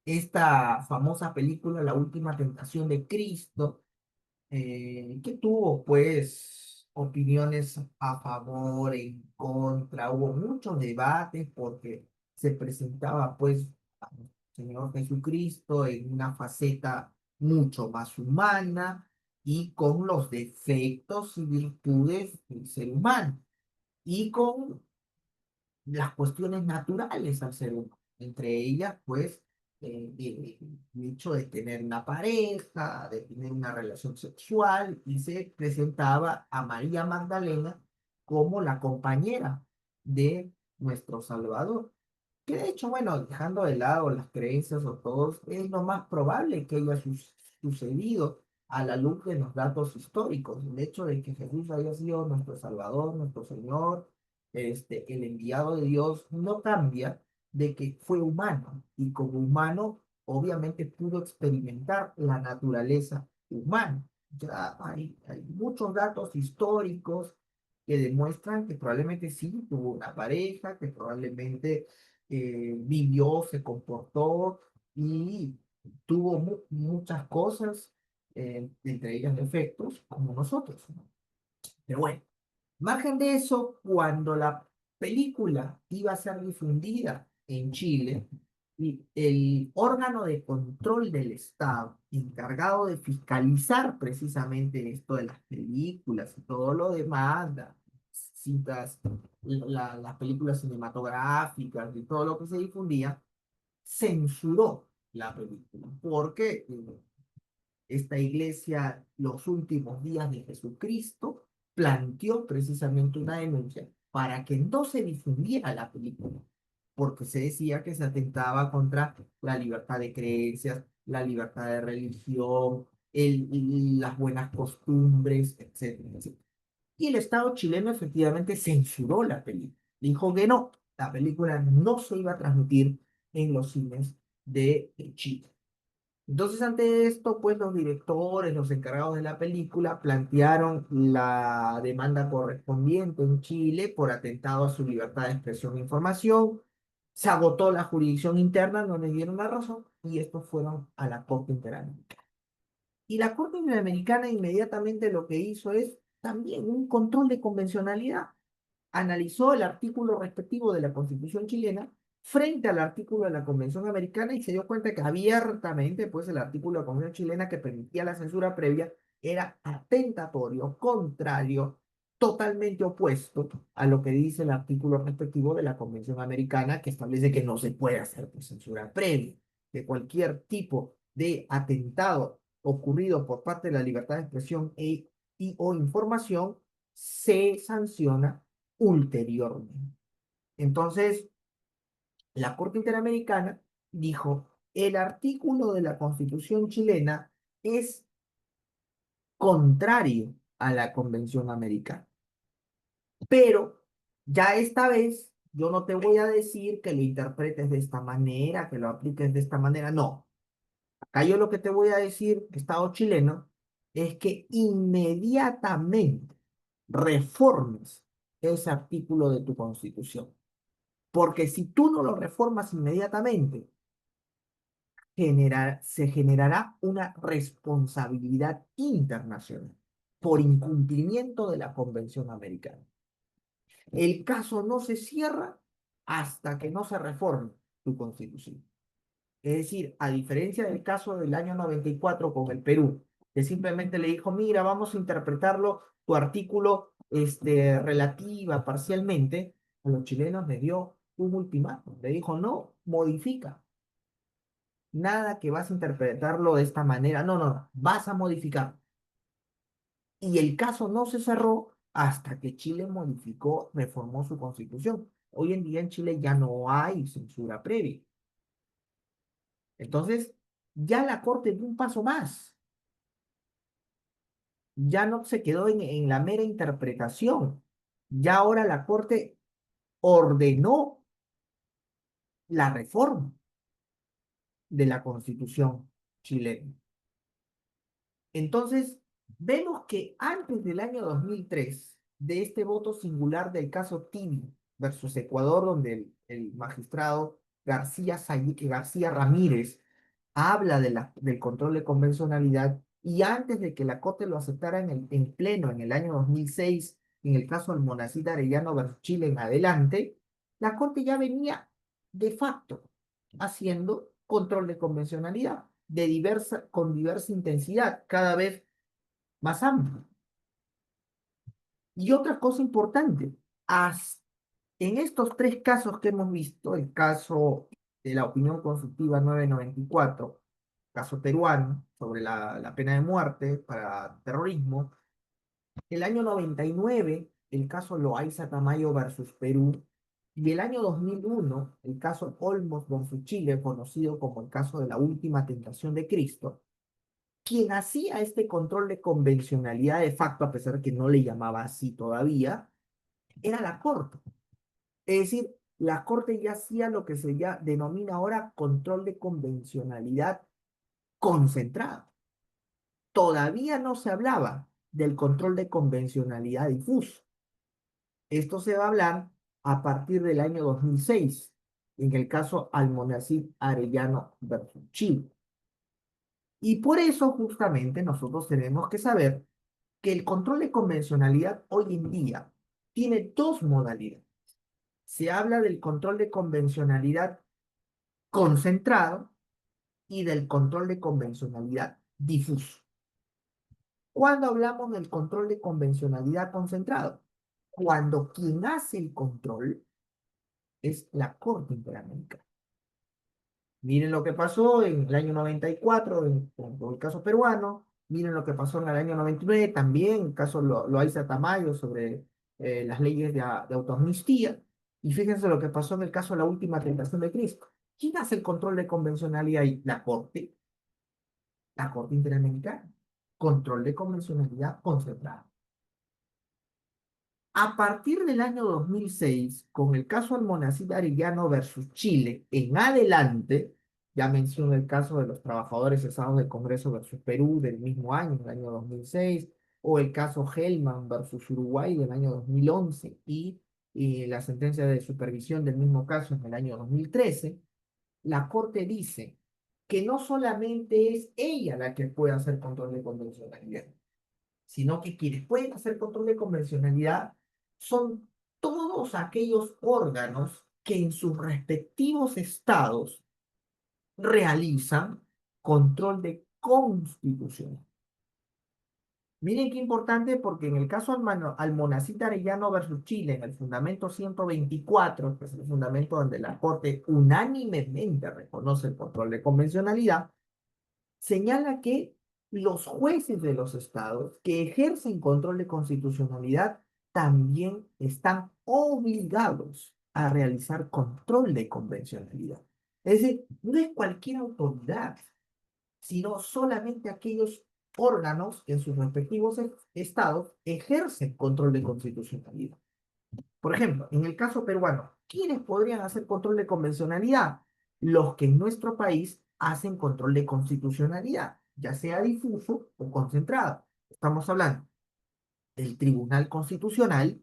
esta famosa película, La Última Tentación de Cristo, que tuvo pues opiniones a favor, en contra, hubo muchos debates porque se presentaba pues al Señor Jesucristo en una faceta mucho más humana y con los defectos y virtudes del ser humano y con las cuestiones naturales al ser humano, entre ellas, pues, el hecho de tener una pareja, de tener una relación sexual, y se presentaba a María Magdalena como la compañera de nuestro Salvador. Que de hecho, bueno, dejando de lado las creencias o todos, es lo más probable que haya sucedido a la luz de los datos históricos. El hecho de que Jesús haya sido nuestro Salvador, nuestro Señor, el enviado de Dios, no cambia de que fue humano y como humano obviamente pudo experimentar la naturaleza humana. Ya hay muchos datos históricos que demuestran que probablemente sí tuvo una pareja, que probablemente vivió, se comportó y tuvo muchas cosas, entre ellas defectos, como nosotros, ¿no? Pero bueno, margen de eso, cuando la película iba a ser difundida en Chile, y el órgano de control del Estado, encargado de fiscalizar precisamente esto de las películas y todo lo demás, las citas, las películas cinematográficas y todo lo que se difundía, censuró la película, porque esta iglesia, los últimos días de Jesucristo, planteó precisamente una denuncia para que no se difundiera la película, porque se decía que se atentaba contra la libertad de creencias, la libertad de religión, las buenas costumbres, etcétera, etcétera. Y el Estado chileno efectivamente censuró la película. Dijo que no, la película no se iba a transmitir en los cines de Chile. Entonces, ante esto, pues los directores, los encargados de la película, plantearon la demanda correspondiente en Chile por atentado a su libertad de expresión e información. Se agotó la jurisdicción interna, no les dieron la razón, y estos fueron a la Corte Interamericana. Y la Corte Interamericana inmediatamente lo que hizo es también un control de convencionalidad. Analizó el artículo respectivo de la Constitución chilena frente al artículo de la Convención Americana y se dio cuenta que abiertamente, pues el artículo de la Convención chilena que permitía la censura previa era atentatorio, contrario, totalmente opuesto a lo que dice el artículo respectivo de la Convención Americana que establece que no se puede hacer pues, censura previa, que cualquier tipo de atentado ocurrido por parte de la libertad de expresión y o información se sanciona ulteriormente. Entonces, la Corte Interamericana dijo, el artículo de la Constitución chilena es contrario a la Convención Americana, pero ya esta vez yo no te voy a decir que lo interpretes de esta manera, que lo apliques de esta manera, no. Acá yo lo que te voy a decir, Estado chileno, es que inmediatamente reformes ese artículo de tu Constitución. Porque si tú no lo reformas inmediatamente, se generará una responsabilidad internacional por incumplimiento de la Convención Americana. El caso no se cierra hasta que no se reforme tu constitución. Es decir, a diferencia del caso del año 94 con el Perú, que simplemente le dijo, mira, vamos a interpretarlo, tu artículo relativa parcialmente, a los chilenos le dio un ultimátum, le dijo, no, modifica, nada que vas a interpretarlo de esta manera, no, no, no, vas a modificar. Y el caso no se cerró hasta que Chile modificó, reformó su constitución. Hoy en día en Chile ya no hay censura previa. Entonces, ya la Corte dio un paso más. Ya no se quedó en la mera interpretación. Ya ahora la Corte ordenó la reforma de la Constitución chilena. Entonces, vemos que antes del año 2003, de este voto singular del caso Tibi versus Ecuador, donde el magistrado García Ramírez habla del control de convencionalidad, y antes de que la Corte lo aceptara en pleno en el año 2006, en el caso del Monacid Arellano versus Chile en adelante, la Corte ya venía de facto haciendo control de convencionalidad con diversa intensidad, cada vez más amplio. Y otra cosa importante, en estos tres casos que hemos visto, el caso de la opinión consultiva 994, caso peruano sobre la pena de muerte para terrorismo, el año 99, el caso Loaiza Tamayo versus Perú, y el año 2001, el caso Olmos versus Chile, conocido como el caso de la última tentación de Cristo, quien hacía este control de convencionalidad de facto, a pesar de que no le llamaba así todavía, era la Corte. Es decir, la Corte ya hacía lo que se ya denomina ahora control de convencionalidad concentrado. Todavía no se hablaba del control de convencionalidad difuso. Esto se va a hablar a partir del año 2006, en el caso Almonacid Arellano versus Chile. Y por eso justamente nosotros tenemos que saber que el control de convencionalidad hoy en día tiene dos modalidades. Se habla del control de convencionalidad concentrado y del control de convencionalidad difuso. ¿Cuándo hablamos del control de convencionalidad concentrado? Cuando quien hace el control es la Corte Interamericana. Miren lo que pasó en el año 94 con el caso peruano, miren lo que pasó en el año 99 también, el caso Loaiza Tamayo sobre las leyes de autoamnistía. Y fíjense lo que pasó en el caso de la última tentación de Cristo. ¿Quién hace el control de convencionalidad ahí? La Corte Interamericana. Control de convencionalidad concentrado. A partir del año 2006, con el caso Almonacid Arellano versus Chile, en adelante, ya mencioné el caso de los trabajadores cesados del Congreso versus Perú del mismo año, el año 2006, o el caso Hellman versus Uruguay del año 2011 y la sentencia de supervisión del mismo caso en el año 2013, la Corte dice que no solamente es ella la que puede hacer control de convencionalidad, sino que quienes pueden hacer control de convencionalidad son todos aquellos órganos que en sus respectivos estados realizan control de constitución. Miren qué importante porque en el caso Almonacid Arellano versus Chile, en el fundamento 124, que es el fundamento donde la Corte unánimemente reconoce el control de convencionalidad, señala que los jueces de los estados que ejercen control de constitucionalidad también están obligados a realizar control de convencionalidad. Es decir, no es cualquier autoridad, sino solamente aquellos órganos que en sus respectivos estados ejercen control de constitucionalidad. Por ejemplo, en el caso peruano, ¿quiénes podrían hacer control de convencionalidad? Los que en nuestro país hacen control de constitucionalidad, ya sea difuso o concentrado. Estamos hablando del Tribunal Constitucional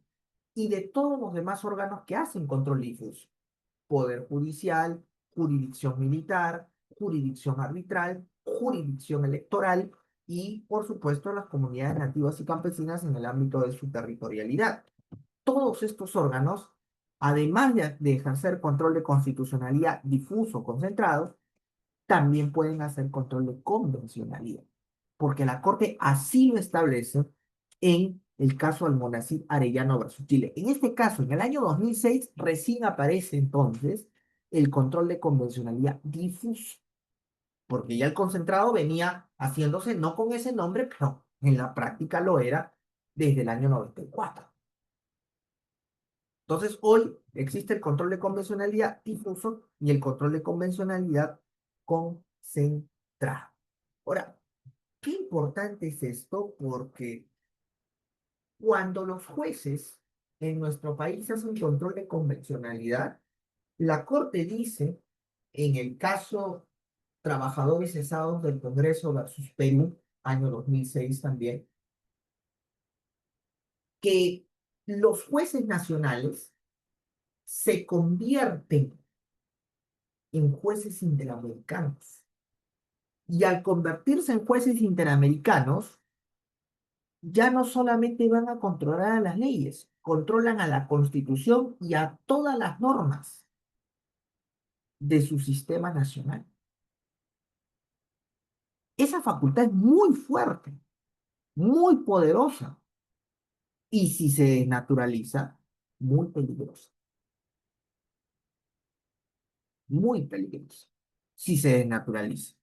y de todos los demás órganos que hacen control difuso. Poder judicial, jurisdicción militar, jurisdicción arbitral, jurisdicción electoral y, por supuesto, las comunidades nativas y campesinas en el ámbito de su territorialidad. Todos estos órganos, además de ejercer control de constitucionalidad difuso concentrado, también pueden hacer control de convencionalidad, porque la Corte así lo establece en el caso Almonacid Arellano versus Chile. En este caso, en el año 2006, recién aparece entonces el control de convencionalidad difuso, porque ya el concentrado venía haciéndose no con ese nombre, pero en la práctica lo era desde el año 94. Entonces, hoy existe el control de convencionalidad difuso y el control de convencionalidad concentrado. Ahora, qué importante es esto porque cuando los jueces en nuestro país hacen control de convencionalidad, la Corte dice, en el caso Trabajadores Cesados del Congreso versus Perú, año 2006 también, que los jueces nacionales se convierten en jueces interamericanos. Y al convertirse en jueces interamericanos, ya no solamente van a controlar a las leyes, controlan a la Constitución y a todas las normas de su sistema nacional. Esa facultad es muy fuerte, muy poderosa y si se desnaturaliza, muy peligrosa, muy peligrosa, si se desnaturaliza.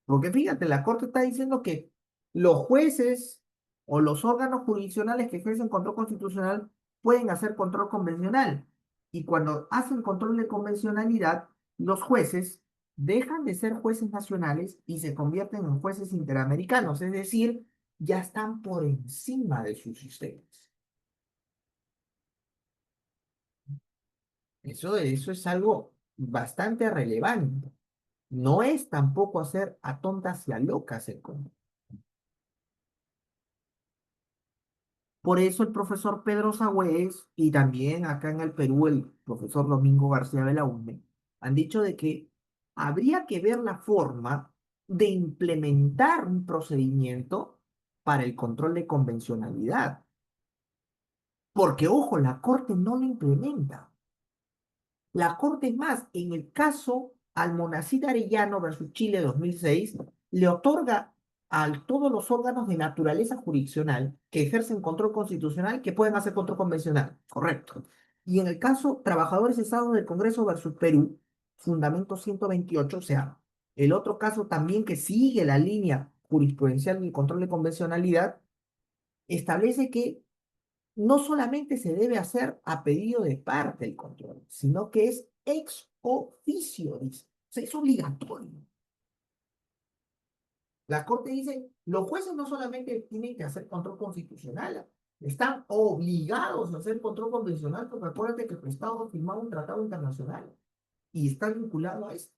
Porque fíjate, la Corte está diciendo que los jueces o los órganos jurisdiccionales que ejercen control constitucional pueden hacer control convencional. Y cuando hacen control de convencionalidad, los jueces dejan de ser jueces nacionales y se convierten en jueces interamericanos, es decir, ya están por encima de sus sistemas. Eso es algo bastante relevante. No es tampoco hacer a tontas y a locas el control. Por eso el profesor Pedro Sagüez y también acá en el Perú el profesor Domingo García Belaúnde han dicho de que habría que ver la forma de implementar un procedimiento para el control de convencionalidad. Porque, ojo, la Corte no lo implementa. La Corte es más, en el caso Almonacid Arellano versus Chile 2006, le otorga a todos los órganos de naturaleza jurisdiccional que ejercen control constitucional que pueden hacer control convencional. Correcto. Y en el caso Trabajadores Cesados del Congreso versus Perú, fundamento 128, o sea, el otro caso también que sigue la línea jurisprudencial del control de convencionalidad, establece que no solamente se debe hacer a pedido de parte el control, sino que es ex oficio, dice. O sea, es obligatorio. La Corte dice, los jueces no solamente tienen que hacer control constitucional, están obligados a hacer control convencional, porque acuérdate que el Estado ha firmado un tratado internacional y está vinculado a esto.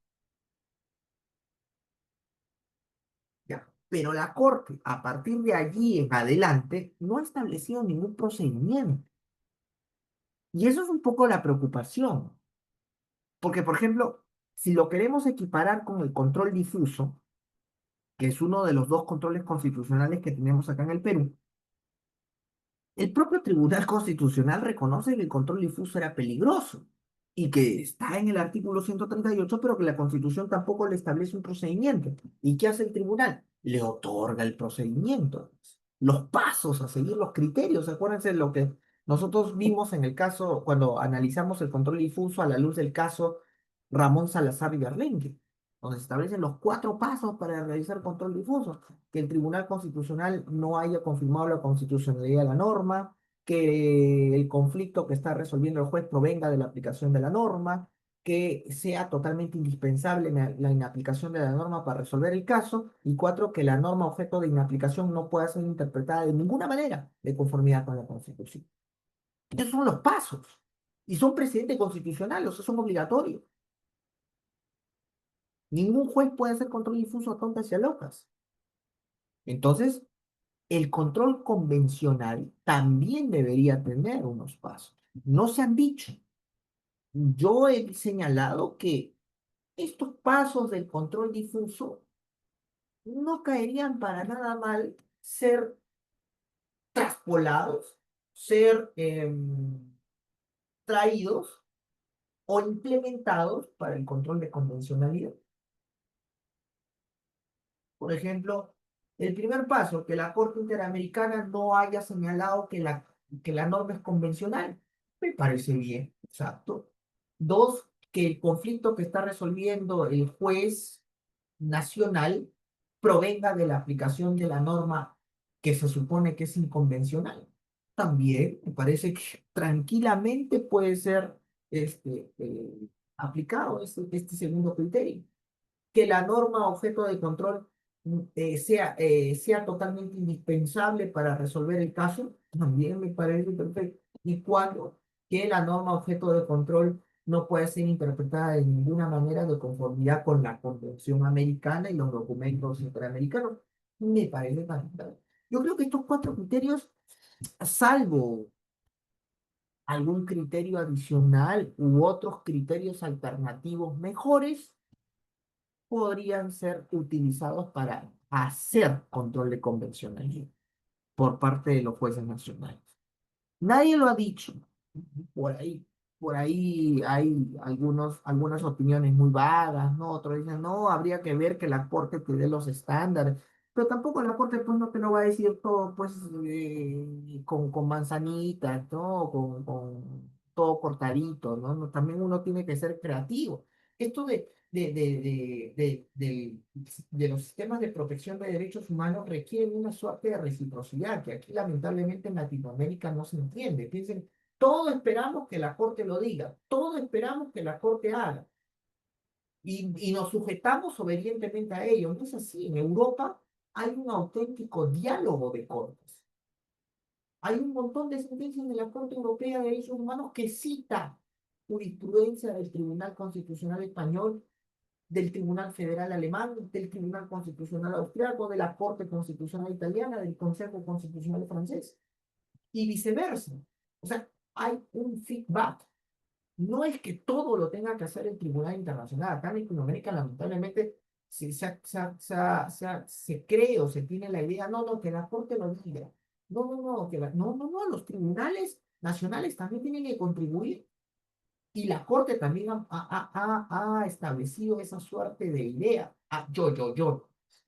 Ya. Pero la Corte, a partir de allí en adelante, no ha establecido ningún procedimiento. Y eso es un poco la preocupación. Porque, por ejemplo, si lo queremos equiparar con el control difuso, que es uno de los dos controles constitucionales que tenemos acá en el Perú, el propio Tribunal Constitucional reconoce que el control difuso era peligroso y que está en el artículo 138, pero que la Constitución tampoco le establece un procedimiento. ¿Y qué hace el tribunal? Le otorga el procedimiento, los pasos a seguir, los criterios. Acuérdense de lo que nosotros vimos en el caso, cuando analizamos el control difuso a la luz del caso Ramón Salazar y Arlenque, donde se establecen los 4 pasos para realizar control difuso: que el Tribunal Constitucional no haya confirmado la constitucionalidad de la norma, que el conflicto que está resolviendo el juez provenga de la aplicación de la norma, que sea totalmente indispensable la inaplicación de la norma para resolver el caso, y 4, que la norma objeto de inaplicación no pueda ser interpretada de ninguna manera de conformidad con la Constitución. Esos son los pasos, y son precedentes constitucionales, o sea, son obligatorios. Ningún juez puede hacer control difuso a tontas y a locas. Entonces, el control convencional también debería tener unos pasos. No se han dicho. Yo he señalado que estos pasos del control difuso no caerían para nada mal ser traspolados, ser traídos o implementados para el control de convencionalidad. Por ejemplo, el primer paso, que la Corte Interamericana no haya señalado que la norma es convencional, me parece bien, exacto. 2, que el conflicto que está resolviendo el juez nacional provenga de la aplicación de la norma que se supone que es inconvencional. También me parece que tranquilamente puede ser aplicado este segundo criterio. Que la norma objeto de control sea totalmente indispensable para resolver el caso, también me parece perfecto. Y 4, que la norma objeto de control no puede ser interpretada de ninguna manera de conformidad con la Convención Americana y los documentos interamericanos, me parece también. Yo creo que estos 4 criterios, salvo algún criterio adicional u otros criterios alternativos mejores, podrían ser utilizados para hacer control de convencionalidad por parte de los jueces nacionales. Nadie lo ha dicho. Por ahí, por ahí hay algunas opiniones muy vagas, ¿no? Otros dicen, no, habría que ver que la Corte te dé los estándares. Pero tampoco la Corte pues no te lo va a decir todo pues con manzanitas, ¿no? Con todo cortadito, ¿no? También uno tiene que ser creativo. Esto de los sistemas de protección de derechos humanos requieren una suerte de reciprocidad que aquí lamentablemente en Latinoamérica no se entiende. Piensen, todo esperamos que la Corte lo diga, todo esperamos que la Corte haga y nos sujetamos obedientemente a ello. No es así. En Europa hay un auténtico diálogo de cortes. Hay un montón de sentencias de la Corte Europea de Derechos Humanos que cita jurisprudencia del Tribunal Constitucional Español, del Tribunal Federal Alemán, del Tribunal Constitucional Austriaco, de la Corte Constitucional Italiana, del Consejo Constitucional Francés y viceversa. O sea, hay un feedback. No es que todo lo tenga que hacer el Tribunal Internacional. Acá en Latinoamérica, lamentablemente, se cree o se tiene la idea, no, no, que la Corte lo diga. No, no, no, no, los tribunales nacionales también tienen que contribuir. Y la Corte también ha establecido esa suerte de idea. Ah, yo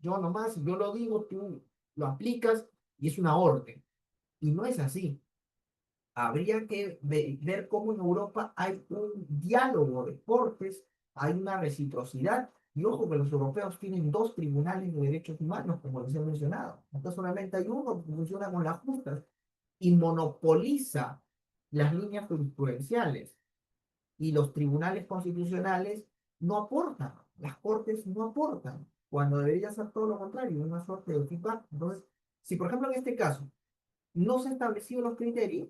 nomás, yo lo digo, tú lo aplicas y es una orden. Y no es así. Habría que ver cómo en Europa hay un diálogo de cortes, hay una reciprocidad. Y ojo que los europeos tienen 2 tribunales de derechos humanos, como les he mencionado. Acá solamente hay uno que funciona con las justas. y monopoliza las líneas jurisprudenciales y los tribunales constitucionales no aportan, las cortes no aportan, cuando debería ser todo lo contrario, una suerte de feedback. Entonces, si por ejemplo en este caso no se han establecido los criterios,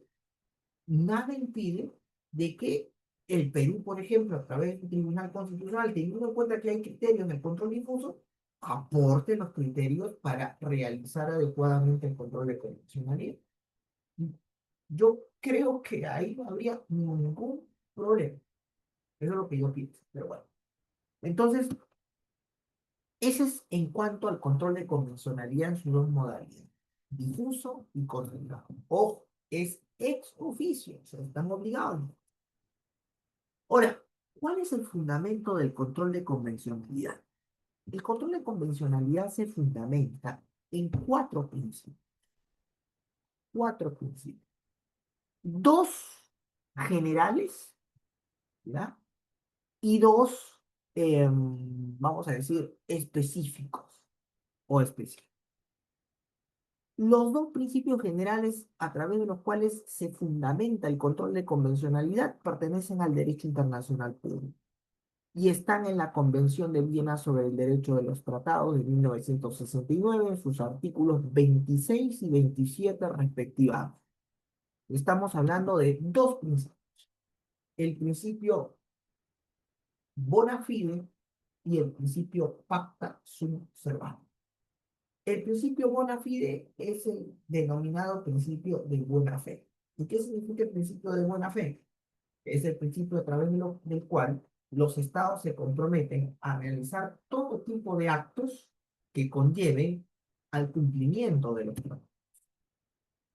nada impide de que el Perú, por ejemplo, a través del Tribunal Constitucional, teniendo en cuenta que hay criterios del control difuso, aporte los criterios para realizar adecuadamente el control de constitucionalidad. Yo creo que ahí no habría ningún problema. Eso es lo que yo pienso, pero bueno. Entonces, ese es en cuanto al control de convencionalidad en sus dos modalidades, difuso y concentrado. Ojo, es ex oficio, se están obligados. Ahora, ¿cuál es el fundamento del control de convencionalidad? El control de convencionalidad se fundamenta en cuatro principios. Cuatro principios. Dos generales, ¿ya? Y dos, vamos a decir, específicos o especiales. Los dos principios generales a través de los cuales se fundamenta el control de convencionalidad pertenecen al derecho internacional público y están en la Convención de Viena sobre el Derecho de los Tratados de 1969, en sus artículos 26 y 27 respectivamente. Estamos hablando de dos principios, el principio bona fide y el principio pacta sunt servanda. El principio bona fide es el denominado principio de buena fe. ¿Y qué significa el principio de buena fe? Es el principio a través del cual los estados se comprometen a realizar todo tipo de actos que conlleven al cumplimiento de los tratados.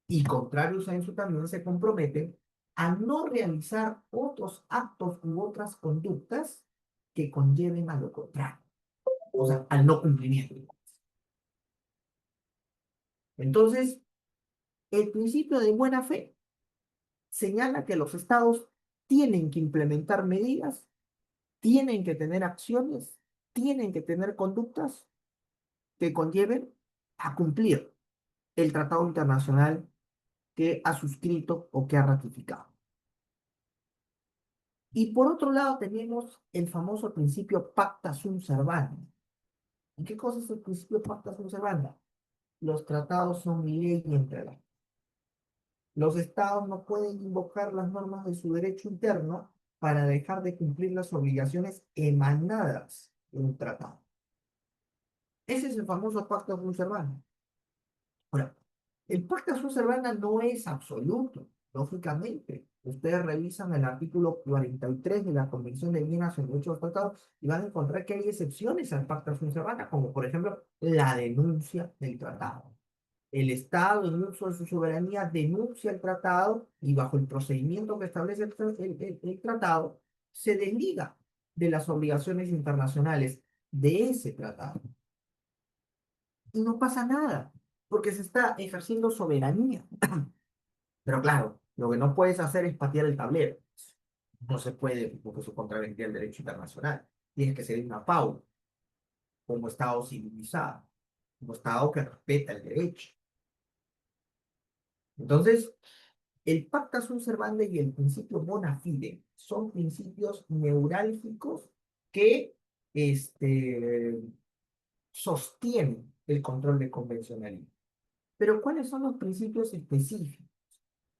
Y contrarios a eso también se comprometen a no realizar otros actos u otras conductas que conlleven a lo contrario, o sea, al no cumplimiento. Entonces, el principio de buena fe señala que los estados tienen que implementar medidas, tienen que tener acciones, tienen que tener conductas que conlleven a cumplir el tratado internacional que ha suscrito o que ha ratificado. Y por otro lado tenemos el famoso principio pacta sunt servanda. ¿Y qué cosa es el principio pacta sunt servanda? Los tratados son ley entre las. Los estados no pueden invocar las normas de su derecho interno para dejar de cumplir las obligaciones emanadas de un tratado. Ese es el famoso pacta sunt servanda. Ahora, el pacta sunt servanda no es absoluto, lógicamente. Ustedes revisan el artículo 43 de la Convención de Viena sobre derechos tratados y van a encontrar que hay excepciones al pacta sunt servanda, como por ejemplo la denuncia del tratado. El Estado, en uso de su soberanía, denuncia el tratado y bajo el procedimiento que establece el tratado, se desliga de las obligaciones internacionales de ese tratado. Y no pasa nada, porque se está ejerciendo soberanía. Pero claro, lo que no puedes hacer es patear el tablero. No se puede, porque eso contravendría el derecho internacional. Tienes que ser una pausa, como Estado civilizado, como Estado que respeta el derecho. Entonces, el pacta sunt servanda y el principio bona fide son principios neurálgicos que sostienen el control de convencionalidad. Pero ¿cuáles son los principios específicos?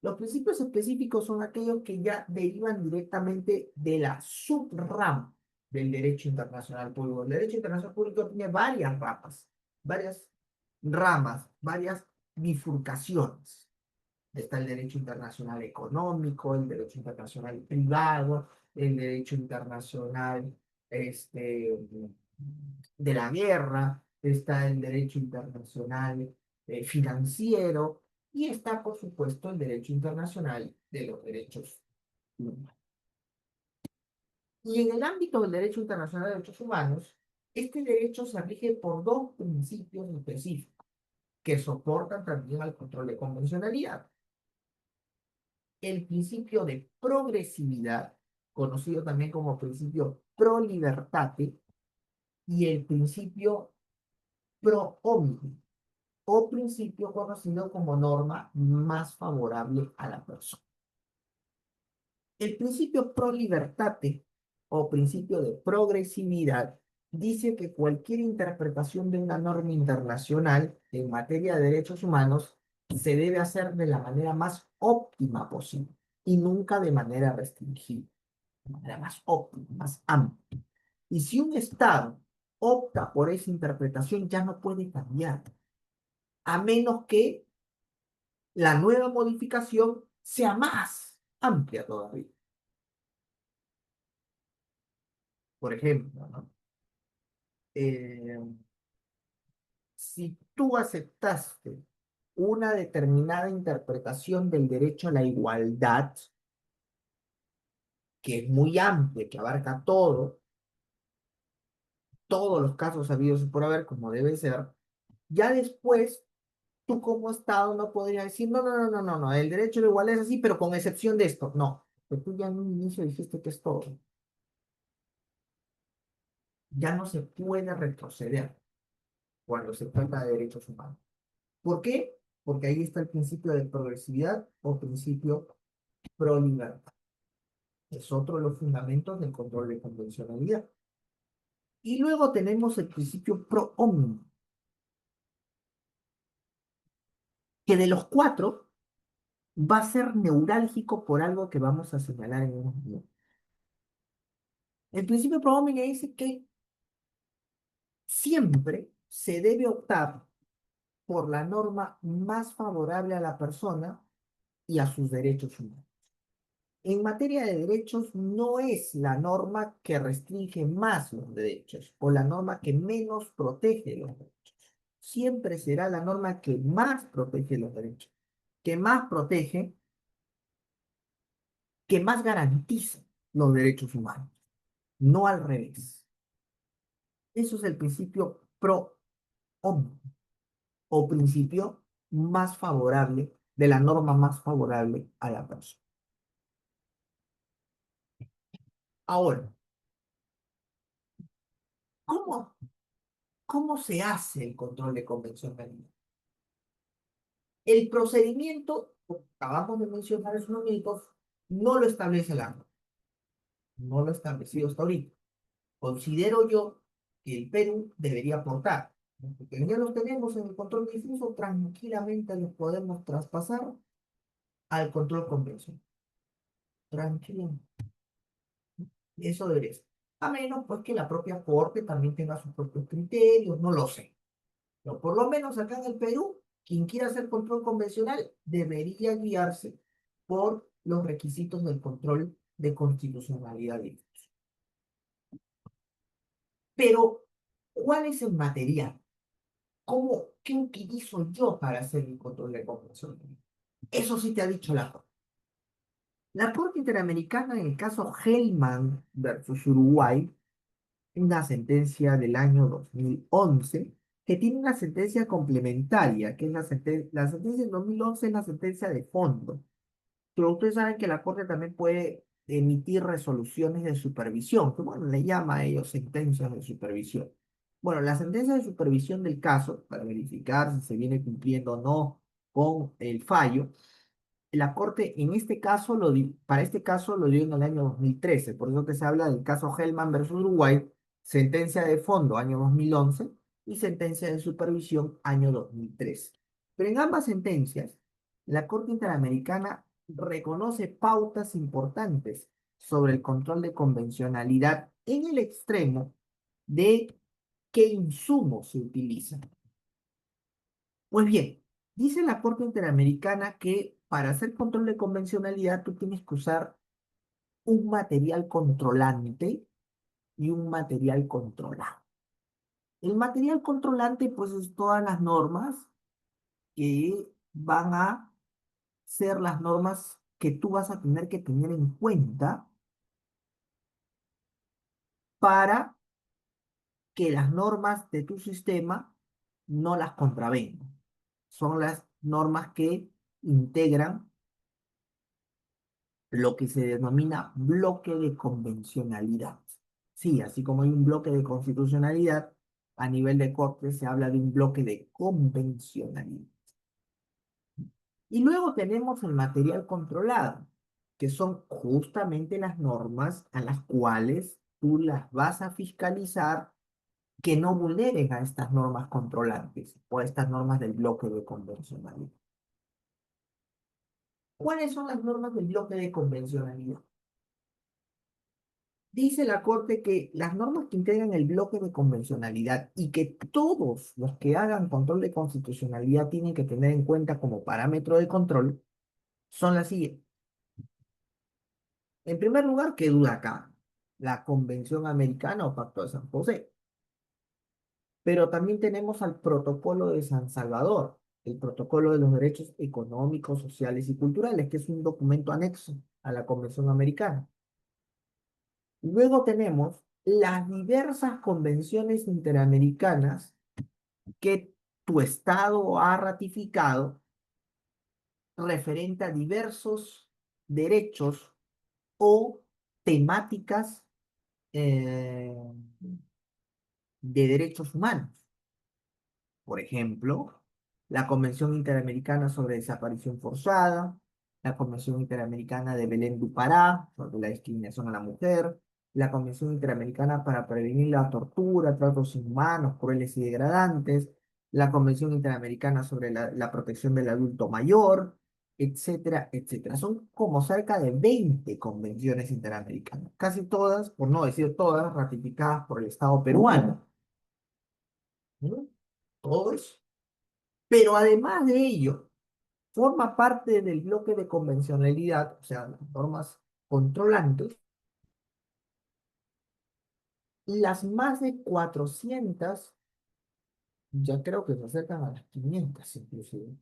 Los principios específicos son aquellos que ya derivan directamente de la subrama del derecho internacional público. El derecho internacional público tiene varias ramas, varias bifurcaciones. Está el derecho internacional económico, el derecho internacional privado, el derecho internacional de la guerra, está el derecho internacional financiero y está, por supuesto, el derecho internacional de los derechos humanos. Y en el ámbito del derecho internacional de derechos humanos, este derecho se rige por dos principios específicos que soportan también al control de convencionalidad. El principio de progresividad, conocido también como principio pro libertate, y el principio pro hominem o principio conocido como norma más favorable a la persona. El principio pro libertate o principio de progresividad dice que cualquier interpretación de una norma internacional en materia de derechos humanos se debe hacer de la manera más óptima posible y nunca de manera restringida, de manera más óptima, más amplia. Y si un Estado opta por esa interpretación, ya no puede cambiar, a menos que la nueva modificación sea más amplia todavía. Por ejemplo, ¿no? Eh, si tú aceptaste una determinada interpretación del derecho a la igualdad, que es muy amplia, que abarca todo, todos los casos habidos y por haber, como debe ser, ya después tú como Estado no podrías decir, no, no, no, no, no, no, el derecho a la igualdad es así, pero con excepción de esto. No, pero tú ya en un inicio dijiste que es todo. Ya no se puede retroceder cuando se trata de derechos humanos. ¿Por qué? Porque ahí está el principio de progresividad o principio pro libertad. Es otro de los fundamentos del control de convencionalidad. Y luego tenemos el principio pro omnium, que de los cuatro va a ser neurálgico por algo que vamos a señalar en unos minutos. El principio pro omnium dice que siempre se debe optar por la norma más favorable a la persona y a sus derechos humanos. En materia de derechos, no es la norma que restringe más los derechos o la norma que menos protege los derechos. Siempre será la norma que más protege los derechos, que más protege, que más garantiza los derechos humanos, no al revés. Eso es el principio pro hombre o principio más favorable de la norma más favorable a la persona. Ahora, ¿cómo, cómo se hace el control de convencionalidad? El procedimiento, como acabamos de mencionar hace unos minutos, no lo establece la norma, no lo ha establecido hasta ahorita. Considero yo que el Perú debería aportar, ¿no? Porque ya los tenemos en el control difuso, tranquilamente los podemos traspasar al control convencional. Tranquilamente. Eso debería ser. A menos pues que la propia Corte también tenga sus propios criterios, no lo sé. Pero por lo menos acá en el Perú, quien quiera hacer control convencional debería guiarse por los requisitos del control de constitucionalidad. Pero, ¿cuál es el material? ¿Cómo, qué utilizo yo para hacer mi control de convencionalidad? Eso sí te ha dicho la Corte. La Corte Interamericana, en el caso Hellman versus Uruguay, una sentencia del año 2011 que tiene una sentencia complementaria, que es la sentencia del 2011 es la sentencia de fondo. Pero ustedes saben que la Corte también puede emitir resoluciones de supervisión, que bueno, le llama a ellos sentencias de supervisión. Bueno, la sentencia de supervisión del caso, para verificar si se viene cumpliendo o no con el fallo, la Corte en este caso para este caso lo dio en el año 2013, por eso que se habla del caso Hellman versus Uruguay, sentencia de fondo año 2011 y sentencia de supervisión año 2013. Pero en ambas sentencias, la Corte Interamericana reconoce pautas importantes sobre el control de convencionalidad en el extremo de qué insumos se utilizan. Pues bien, dice la Corte Interamericana que para hacer control de convencionalidad tú tienes que usar un material controlante y un material controlado. El material controlante, pues, es todas las normas que van a ser las normas que tú vas a tener que tener en cuenta para que las normas de tu sistema no las contravengan. Son las normas que integran lo que se denomina bloque de convencionalidad. Sí, así como hay un bloque de constitucionalidad, a nivel de corte se habla de un bloque de convencionalidad. Y luego tenemos el material controlado, que son justamente las normas a las cuales tú las vas a fiscalizar que no vulneren a estas normas controlantes o a estas normas del bloque de convencionalidad. ¿Cuáles son las normas del bloque de convencionalidad? Dice la Corte que las normas que integran el bloque de convencionalidad y que todos los que hagan control de constitucionalidad tienen que tener en cuenta como parámetro de control son las siguientes. En primer lugar, ¿qué duda acá? La Convención Americana o Pacto de San José. Pero también tenemos al Protocolo de San Salvador, el Protocolo de los Derechos Económicos, Sociales y Culturales, que es un documento anexo a la Convención Americana. Luego tenemos las diversas convenciones interamericanas que tu estado ha ratificado referente a diversos derechos o temáticas eh, de derechos humanos. Por ejemplo, la Convención Interamericana sobre Desaparición Forzada, la Convención Interamericana de Belén do Pará sobre la discriminación a la mujer, la Convención Interamericana para prevenir la tortura, tratos inhumanos, crueles y degradantes, la Convención Interamericana sobre la protección del adulto mayor, etcétera, etcétera. Son como cerca de 20 convenciones interamericanas, casi todas, por no decir todas, ratificadas por el Estado peruano. ¿No? Todo eso. Pero además de ello, forma parte del bloque de convencionalidad, o sea, las normas controlantes, las más de 400, ya creo que se acercan a las 500 inclusive,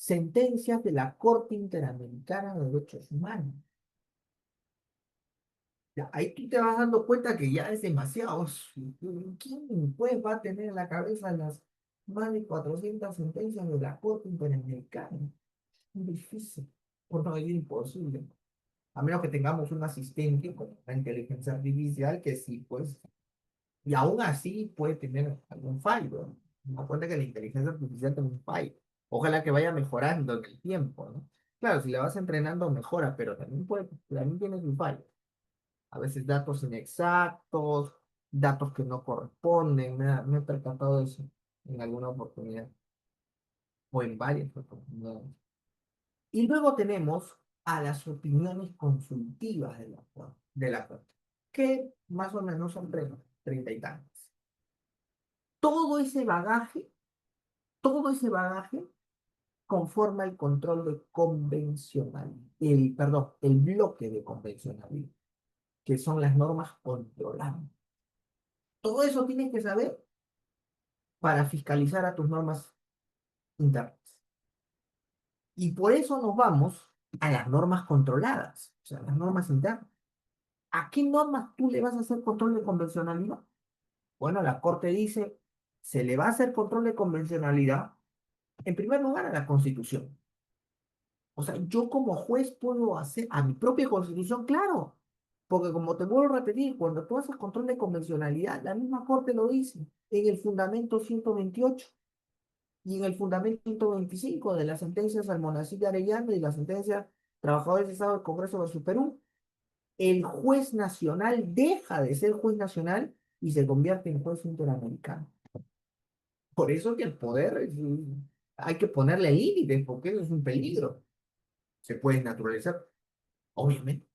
sentencias de la Corte Interamericana de Derechos Humanos. Ya, ahí tú te vas dando cuenta que ya es demasiado. ¿Quién pues va a tener en la cabeza las más de 400 sentencias de la Corte Interamericana? Es difícil, por no decir imposible. A menos que tengamos un asistente con la inteligencia artificial que sí, pues, y aún así puede tener algún fallo, ¿no? Me cuenta que la inteligencia artificial tiene un fallo. Ojalá que vaya mejorando en el tiempo, ¿no? Claro, si la vas entrenando, mejora, pero también tiene su fallo. A veces datos inexactos, datos que no corresponden, me he percatado de eso en alguna oportunidad, o en varias oportunidades. Y luego tenemos a las opiniones consultivas de la Corte, que más o menos son 30 y tantas. Todo ese bagaje, todo ese bagaje conforma el control de convencionalidad, el bloque de convencionalidad, que son las normas controlantes. Todo eso tienes que saber para fiscalizar a tus normas internas. Y por eso nos vamos a las normas controladas, o sea, las normas internas. ¿A qué normas tú le vas a hacer control de convencionalidad? Bueno, la Corte dice, se le va a hacer control de convencionalidad, en primer lugar, a la Constitución. O sea, yo como juez puedo hacer a mi propia Constitución, claro, porque como te vuelvo a repetir, cuando tú haces control de convencionalidad, la misma Corte lo dice en el fundamento 128 y en el fundamento 125 de las sentencias Almonacid de Arellano y la sentencia Trabajadores de Estado del Congreso de Perú. El juez nacional deja de ser juez nacional y se convierte en juez interamericano. Por eso que el poder hay que ponerle límites, porque eso es un peligro. Se puede naturalizar, obviamente,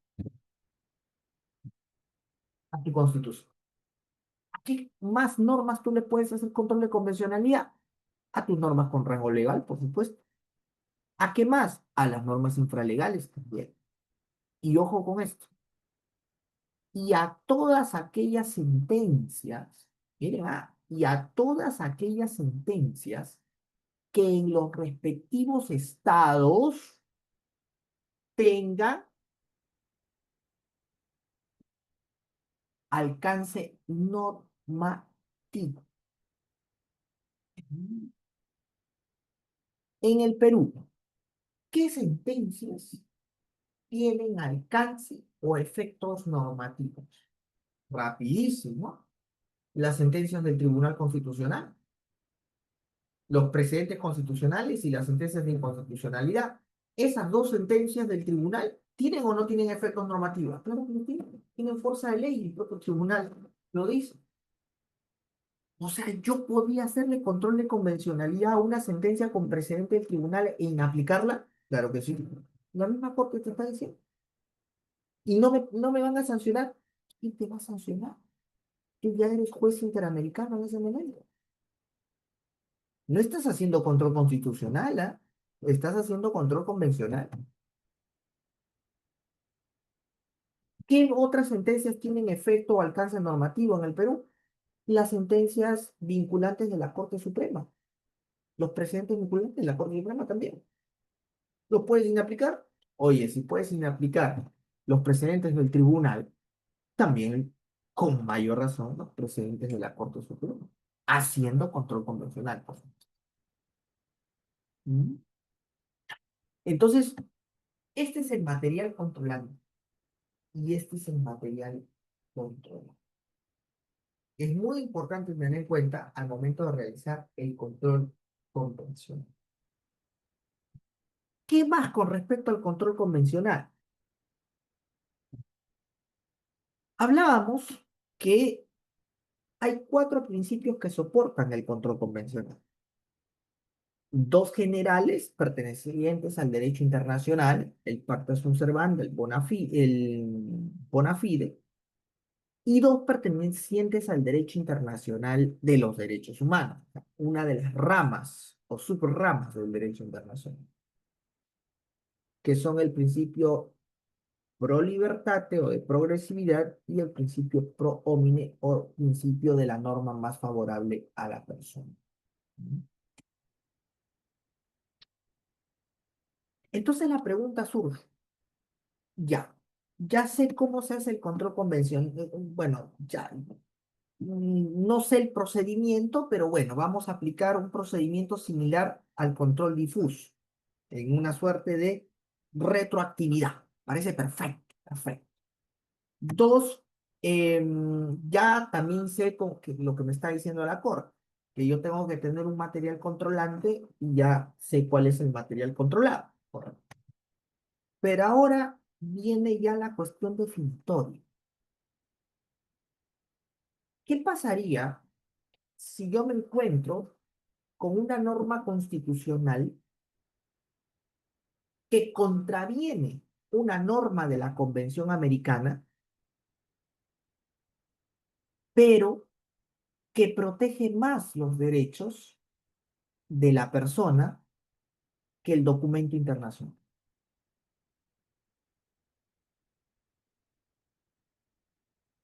a tu constitución. ¿A qué más normas tú le puedes hacer control de convencionalidad? A tus normas con rango legal, por supuesto. ¿A qué más? A las normas infralegales también. Y ojo con esto. Y a todas aquellas sentencias, miren, y a todas aquellas sentencias que en los respectivos estados tenga alcance normativo. En el Perú, ¿qué sentencias tienen alcance o efectos normativos? Rapidísimo. las sentencias del Tribunal Constitucional, los precedentes constitucionales y las sentencias de inconstitucionalidad. Esas dos sentencias del tribunal tienen o no tienen efectos normativos. Claro que no tienen, tienen fuerza de ley, el propio tribunal lo dice. O sea, yo podía hacerle control de convencionalidad a una sentencia con precedente del tribunal e inaplicarla. Claro que sí. La misma corte te está diciendo. Y no me van a sancionar. ¿Quién te va a sancionar? Tú ya eres juez interamericano en ese momento. No estás haciendo control constitucional, ¿ah? Estás haciendo control convencional. ¿Qué otras sentencias tienen efecto o alcance normativo en el Perú? Las sentencias vinculantes de la Corte Suprema, los precedentes vinculantes de la Corte Suprema también. ¿Los puedes inaplicar? Oye, si puedes inaplicar los precedentes del tribunal, también con mayor razón los precedentes de la Corte Suprema, haciendo control convencional, por supuesto. ¿Mm? Entonces, este es el material controlado y este es el material controlado. Es muy importante tener en cuenta al momento de realizar el control convencional. ¿Qué más con respecto al control convencional? Hablábamos que hay cuatro principios que soportan el control convencional. Dos generales pertenecientes al derecho internacional, el Pacta Sunt Servanda, el bona fide, y dos pertenecientes al derecho internacional de los derechos humanos, una de las ramas o subramas del derecho internacional, que son el principio pro libertate o de progresividad y el principio pro homine o principio de la norma más favorable a la persona. Entonces la pregunta surge, ya sé cómo se hace el control convencional, bueno, ya no sé el procedimiento, pero bueno, vamos a aplicar un procedimiento similar al control difuso, en una suerte de retroactividad. Parece perfecto, perfecto. Dos, ya también sé lo que me está diciendo la Corte, que yo tengo que tener un material controlante y ya sé cuál es el material controlado. Correcto. Pero ahora viene ya la cuestión definitoria. ¿Qué pasaría si yo me encuentro con una norma constitucional que contraviene una norma de la Convención Americana, pero que protege más los derechos de la persona que el documento internacional?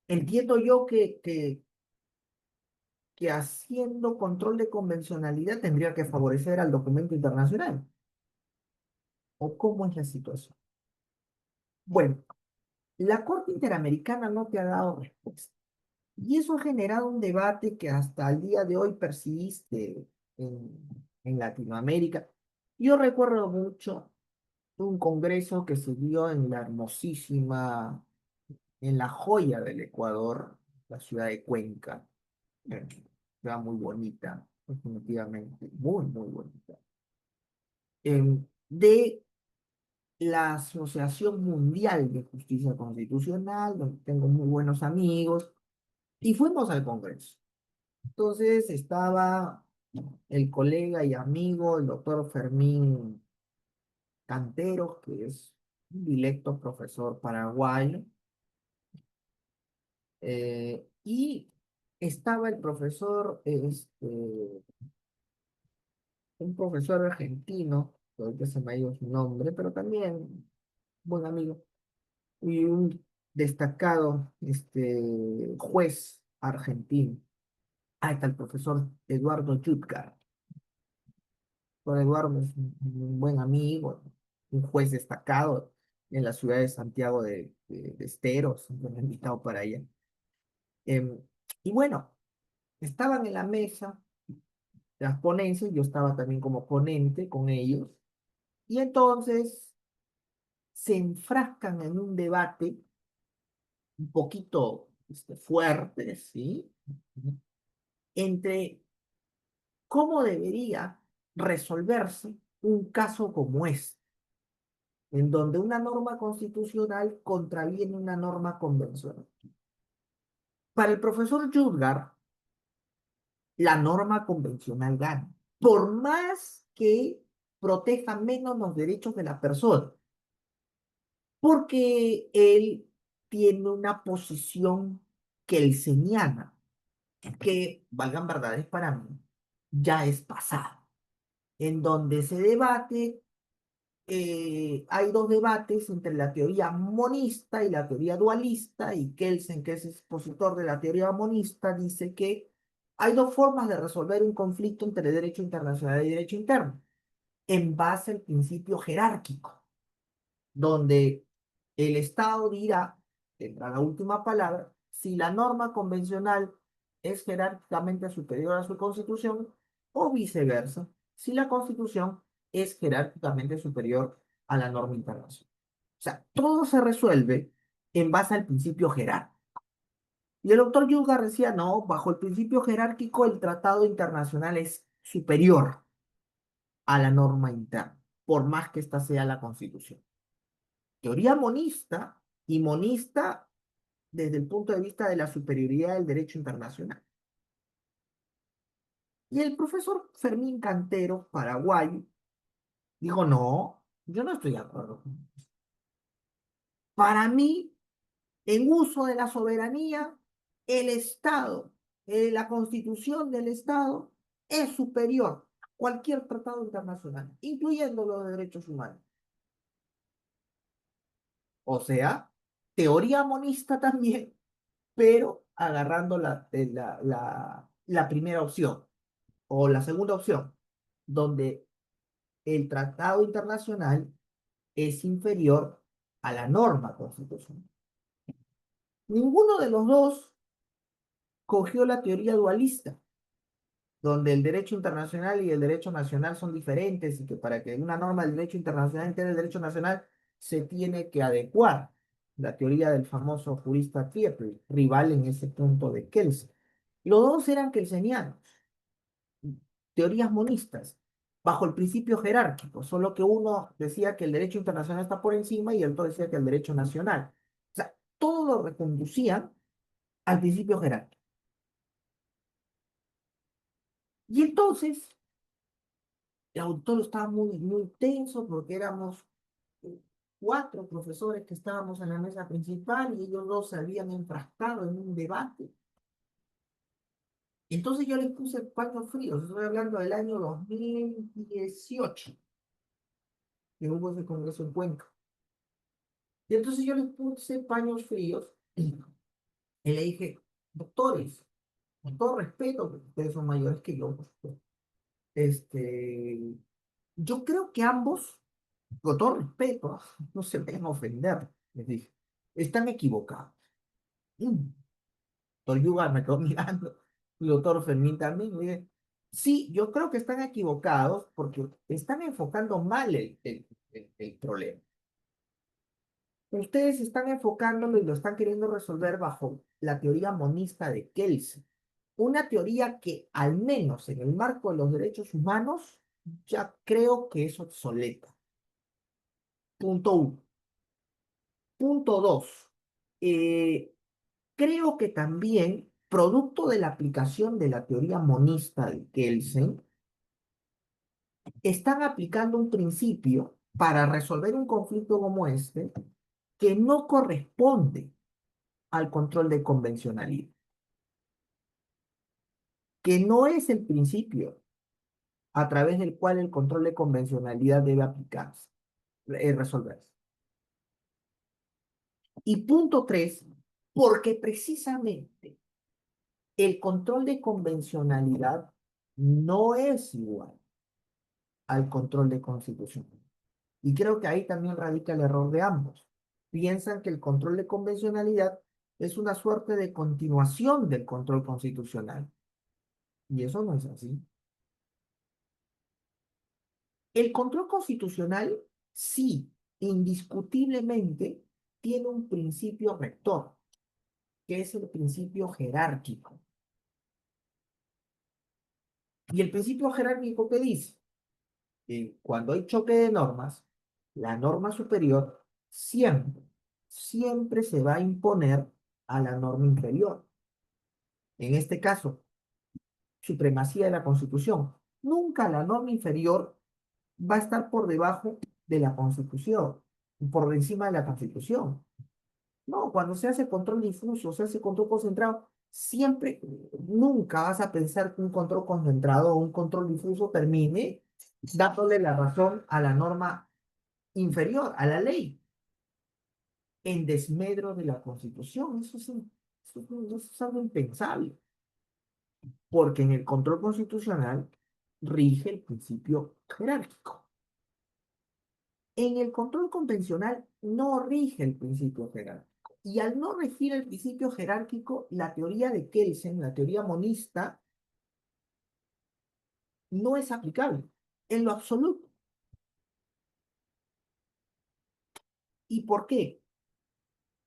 Entiendo yo que haciendo control de convencionalidad tendría que favorecer al documento internacional. ¿O cómo es la situación? Bueno, la Corte Interamericana no te ha dado respuesta. Y eso ha generado un debate que hasta el día de hoy persiste en Latinoamérica. Yo recuerdo mucho un congreso que se dio en la hermosísima, en la joya del Ecuador, la ciudad de Cuenca. Ciudad muy bonita, definitivamente, muy, muy bonita. De la Asociación Mundial de Justicia Constitucional, donde tengo muy buenos amigos, y fuimos al congreso. Entonces estaba el colega y amigo, el doctor Fermín Cantero, que es un directo profesor paraguayo, y estaba el profesor, un profesor argentino, que ahorita se me ha ido su nombre, pero también buen amigo, y un destacado juez argentino. Ahí está el profesor Eduardo Jutgar. Don Eduardo es un buen amigo, un juez destacado en la ciudad de Santiago de Estero, siempre me han invitado para allá. Em, y bueno, estaban en la mesa las ponencias, yo estaba también como ponente con ellos, y entonces se enfrascan en un debate un poquito fuerte, ¿sí? entre cómo debería resolverse un caso como este, en donde una norma constitucional contraviene una norma convencional. Para el profesor Yudgar, la norma convencional gana, por más que proteja menos los derechos de la persona, porque él tiene una posición que él señala, que, valgan verdades para mí, ya es pasada, en donde se debate, hay dos debates entre la teoría monista y la teoría dualista, y Kelsen, que es expositor de la teoría monista, dice que hay dos formas de resolver un conflicto entre derecho internacional y derecho interno, en base al principio jerárquico, donde el Estado dirá, tendrá la última palabra, si la norma convencional es jerárquicamente superior a su constitución o viceversa, si la constitución es jerárquicamente superior a la norma internacional. O sea, todo se resuelve en base al principio jerárquico. Y el doctor Yugar decía, no, bajo el principio jerárquico el tratado internacional es superior a la norma interna, por más que esta sea la constitución. Teoría monista y monista desde el punto de vista de la superioridad del derecho internacional. Y el profesor Fermín Cantero, paraguayo, dijo, no, yo no estoy de acuerdo con eso. Para mí, en uso de la soberanía, el Estado, la constitución del Estado, es superior a cualquier tratado internacional, incluyendo los de derechos humanos. O sea, teoría monista también, pero agarrando la primera opción o la segunda opción, donde el tratado internacional es inferior a la norma constitucional. Ninguno de los dos cogió la teoría dualista, donde el derecho internacional y el derecho nacional son diferentes y que para que una norma del derecho internacional entienda el derecho nacional se tiene que adecuar. La teoría del famoso jurista Triepel, rival en ese punto de Kelsen. Los dos eran kelsenianos, teorías monistas, bajo el principio jerárquico, solo que uno decía que el derecho internacional está por encima y el otro decía que el derecho nacional. O sea, todo lo reconducían al principio jerárquico. Y entonces, el autor estaba muy, muy tenso porque éramos cuatro profesores que estábamos en la mesa principal y ellos dos se habían enfrascado en un debate. Entonces yo les puse paños fríos, estoy hablando del año 2018, que hubo ese congreso en Cuenca. Y entonces yo les puse paños fríos y le dije, doctores, con todo respeto, porque ustedes son mayores que yo, por supuesto, este, yo creo que ambos, con todo respeto, no se vayan a ofender, les dije, están equivocados. Doctor Yuga me quedó mirando, y el doctor Fermín también, me dije, sí, yo creo que están equivocados porque están enfocando mal el problema. Ustedes están enfocándolo y lo están queriendo resolver bajo la teoría monista de Kelsen. Una teoría que, al menos en el marco de los derechos humanos, ya creo que es obsoleta. Punto uno. Punto dos. eh, Creo que también, producto de la aplicación de la teoría monista de Kelsen, están aplicando un principio para resolver un conflicto como este que no corresponde al control de convencionalidad, que no es el principio a través del cual el control de convencionalidad debe aplicarse, resolverse. Y punto tres, porque precisamente el control de convencionalidad no es igual al control de constitución. Y creo que ahí también radica el error de ambos. Piensan que el control de convencionalidad es una suerte de continuación del control constitucional. Y eso no es así. El control constitucional, sí, indiscutiblemente, tiene un principio rector, que es el principio jerárquico. Y el principio jerárquico que dice que cuando hay choque de normas, la norma superior siempre, siempre se va a imponer a la norma inferior. En este caso, supremacía de la Constitución. Nunca la norma inferior va a estar por debajo de la Constitución, por encima de la Constitución. No, cuando se hace control difuso, se hace control concentrado, siempre, nunca vas a pensar que un control concentrado o un control difuso termine dándole la razón a la norma inferior, a la ley, en desmedro de la Constitución. Eso es algo impensable, porque en el control constitucional rige el principio jerárquico. En el control convencional no rige el principio jerárquico. Y al no regir el principio jerárquico, la teoría de Kelsen, la teoría monista, no es aplicable en lo absoluto. ¿Y por qué?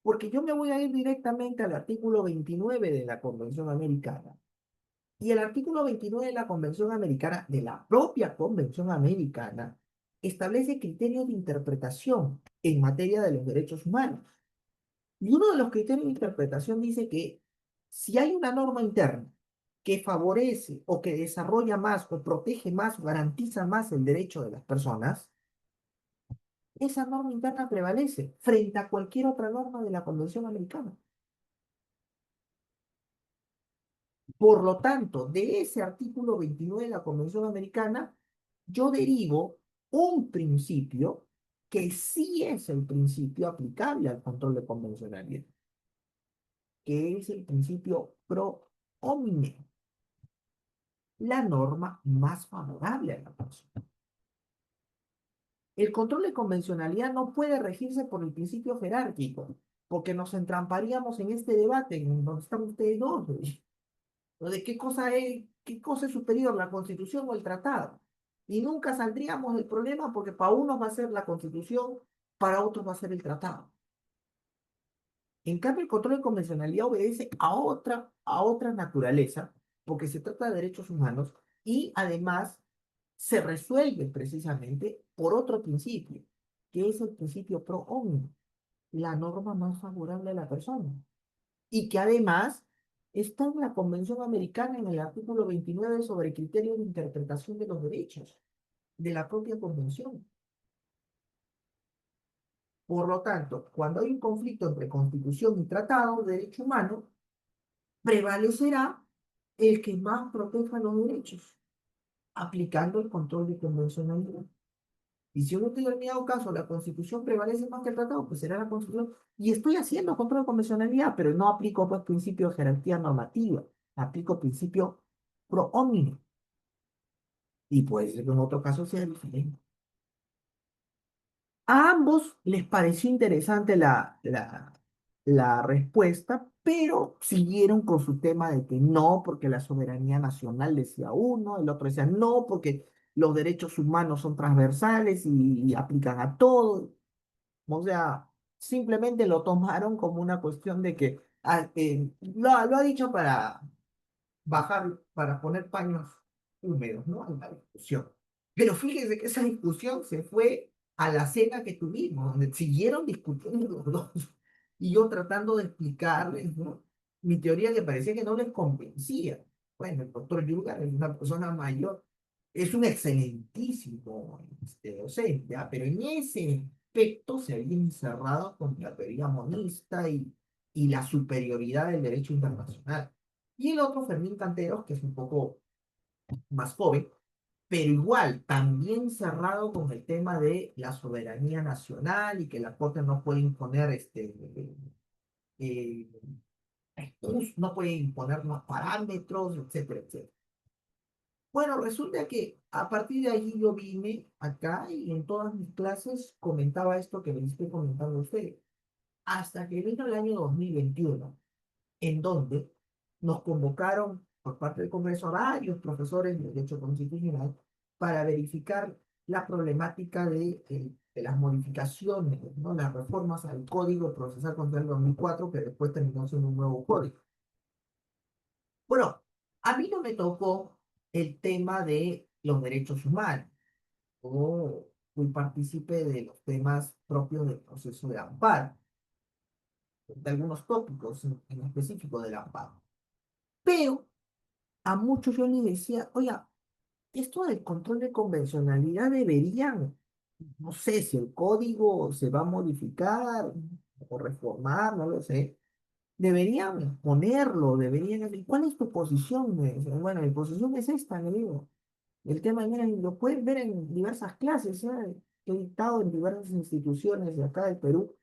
Porque yo me voy a ir directamente al artículo 29 de la Convención Americana. Y el artículo 29 de la Convención Americana, de la propia Convención Americana, establece criterios de interpretación en materia de los derechos humanos. Y uno de los criterios de interpretación dice que si hay una norma interna que favorece o que desarrolla más o protege más o garantiza más el derecho de las personas, esa norma interna prevalece frente a cualquier otra norma de la Convención Americana. Por lo tanto, de ese artículo 29 de la Convención Americana, yo derivo un principio que sí es el principio aplicable al control de convencionalidad, que es el principio pro homine, la norma más favorable a la persona. El control de convencionalidad no puede regirse por el principio jerárquico, porque nos entramparíamos en este debate en donde están ustedes dos, de qué cosa es superior, la Constitución o el tratado. Y nunca saldríamos del problema porque para unos va a ser la Constitución, para otros va a ser el tratado. En cambio, el control de convencionalidad obedece a otra naturaleza, porque se trata de derechos humanos y además se resuelve precisamente por otro principio, que es el principio pro hominem, la norma más favorable a la persona, y que además está en la Convención Americana en el artículo 29 sobre criterios de interpretación de los derechos de la propia Convención. Por lo tanto, cuando hay un conflicto entre Constitución y tratado de derecho humano, prevalecerá el que más proteja los derechos, aplicando el control de convencionalidad. Y si en un determinado caso la Constitución prevalece más que el tratado, pues será la Constitución. Y estoy haciendo control de convencionalidad, pero no aplico pues principio de jerarquía normativa, aplico principio pro hominem. Y puede ser que en otro caso sea diferente. A ambos les pareció interesante la respuesta, pero siguieron con su tema de que no, porque la soberanía nacional decía uno, el otro decía no, porque los derechos humanos son transversales y aplican a todo. O sea, simplemente lo tomaron como una cuestión de que lo ha dicho para bajar, para poner paños húmedos, ¿no? En la discusión. Pero fíjense que esa discusión se fue a la cena que tuvimos, donde siguieron discutiendo los dos. Y yo tratando de explicarles, ¿no? Mi teoría que parecía que no les convencía. Bueno, el doctor Yuga es una persona mayor, es un excelentísimo docente, ¿ah? Pero en ese aspecto se había encerrado con la teoría monista y la superioridad del derecho internacional. Y el otro, Fermín Canteros, que es un poco más joven, pero igual también cerrado con el tema de la soberanía nacional y que la Corte no puede imponer eh, no puede imponer más parámetros, etcétera, etcétera. Bueno, resulta que a partir de ahí yo vine acá y en todas mis clases comentaba esto que les estoy comentando a ustedes, hasta que vino el año 2021 en donde nos convocaron por parte del Congreso a varios profesores de Derecho Constitucional para verificar la problemática de las modificaciones, ¿no? Las reformas al Código Procesal contra el 2004, que después terminó siendo un nuevo código. Bueno, a mí no me tocó el tema de los derechos humanos. Yo fui partícipe de los temas propios del proceso de amparo, de algunos tópicos en específico del amparo. Pero a muchos yo les decía, oiga, esto del control de convencionalidad deberían, no sé si el código se va a modificar o reformar, no lo sé. Deberían ponerlo, deberían. ¿Y cuál es tu posición? Me dice, bueno, mi posición es esta, le digo. El tema, miren, lo pueden ver en diversas clases, ¿eh? He dictado en diversas instituciones de acá del Perú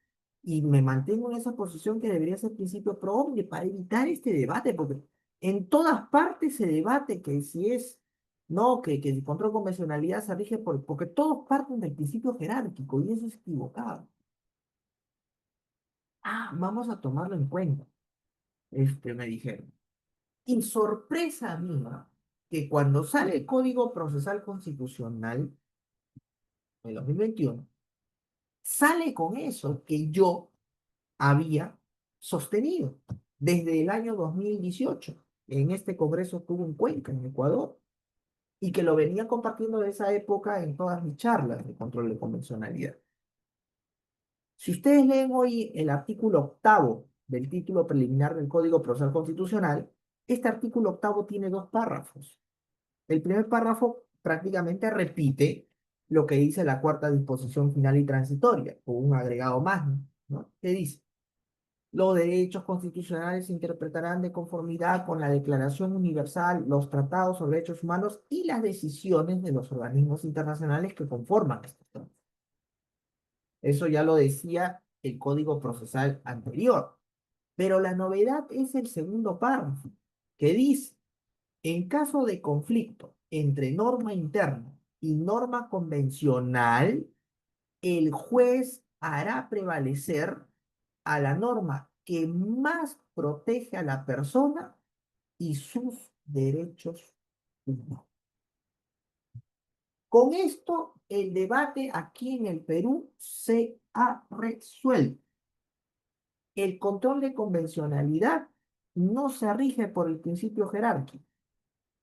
y me mantengo en esa posición que debería ser principio pro hombre para evitar este debate, porque en todas partes se debate que si es, no, que el control de convencionalidad se rige porque todos parten del principio jerárquico y eso es equivocado. Ah, vamos a tomarlo en cuenta, me dijeron. Y sorpresa mía, que cuando sale el Código Procesal Constitucional en 2021 sale con eso que yo había sostenido desde el año 2018. En este congreso estuvo en Cuenca, en Ecuador, y que lo venía compartiendo de esa época en todas mis charlas de control de convencionalidad. Si ustedes leen hoy el artículo octavo del título preliminar del Código Procesal Constitucional, este artículo octavo tiene dos párrafos. El primer párrafo prácticamente repite lo que dice la cuarta disposición final y transitoria, con un agregado más, ¿no? Que dice, los derechos constitucionales se interpretarán de conformidad con la Declaración Universal, los tratados sobre derechos humanos y las decisiones de los organismos internacionales que conforman estos tratados. Eso ya lo decía el Código Procesal anterior. Pero la novedad es el segundo párrafo, que dice, en caso de conflicto entre norma interna y norma convencional, el juez hará prevalecer a la norma que más protege a la persona y sus derechos humanos. Con esto, el debate aquí en el Perú se ha resuelto. El control de convencionalidad no se rige por el principio jerárquico,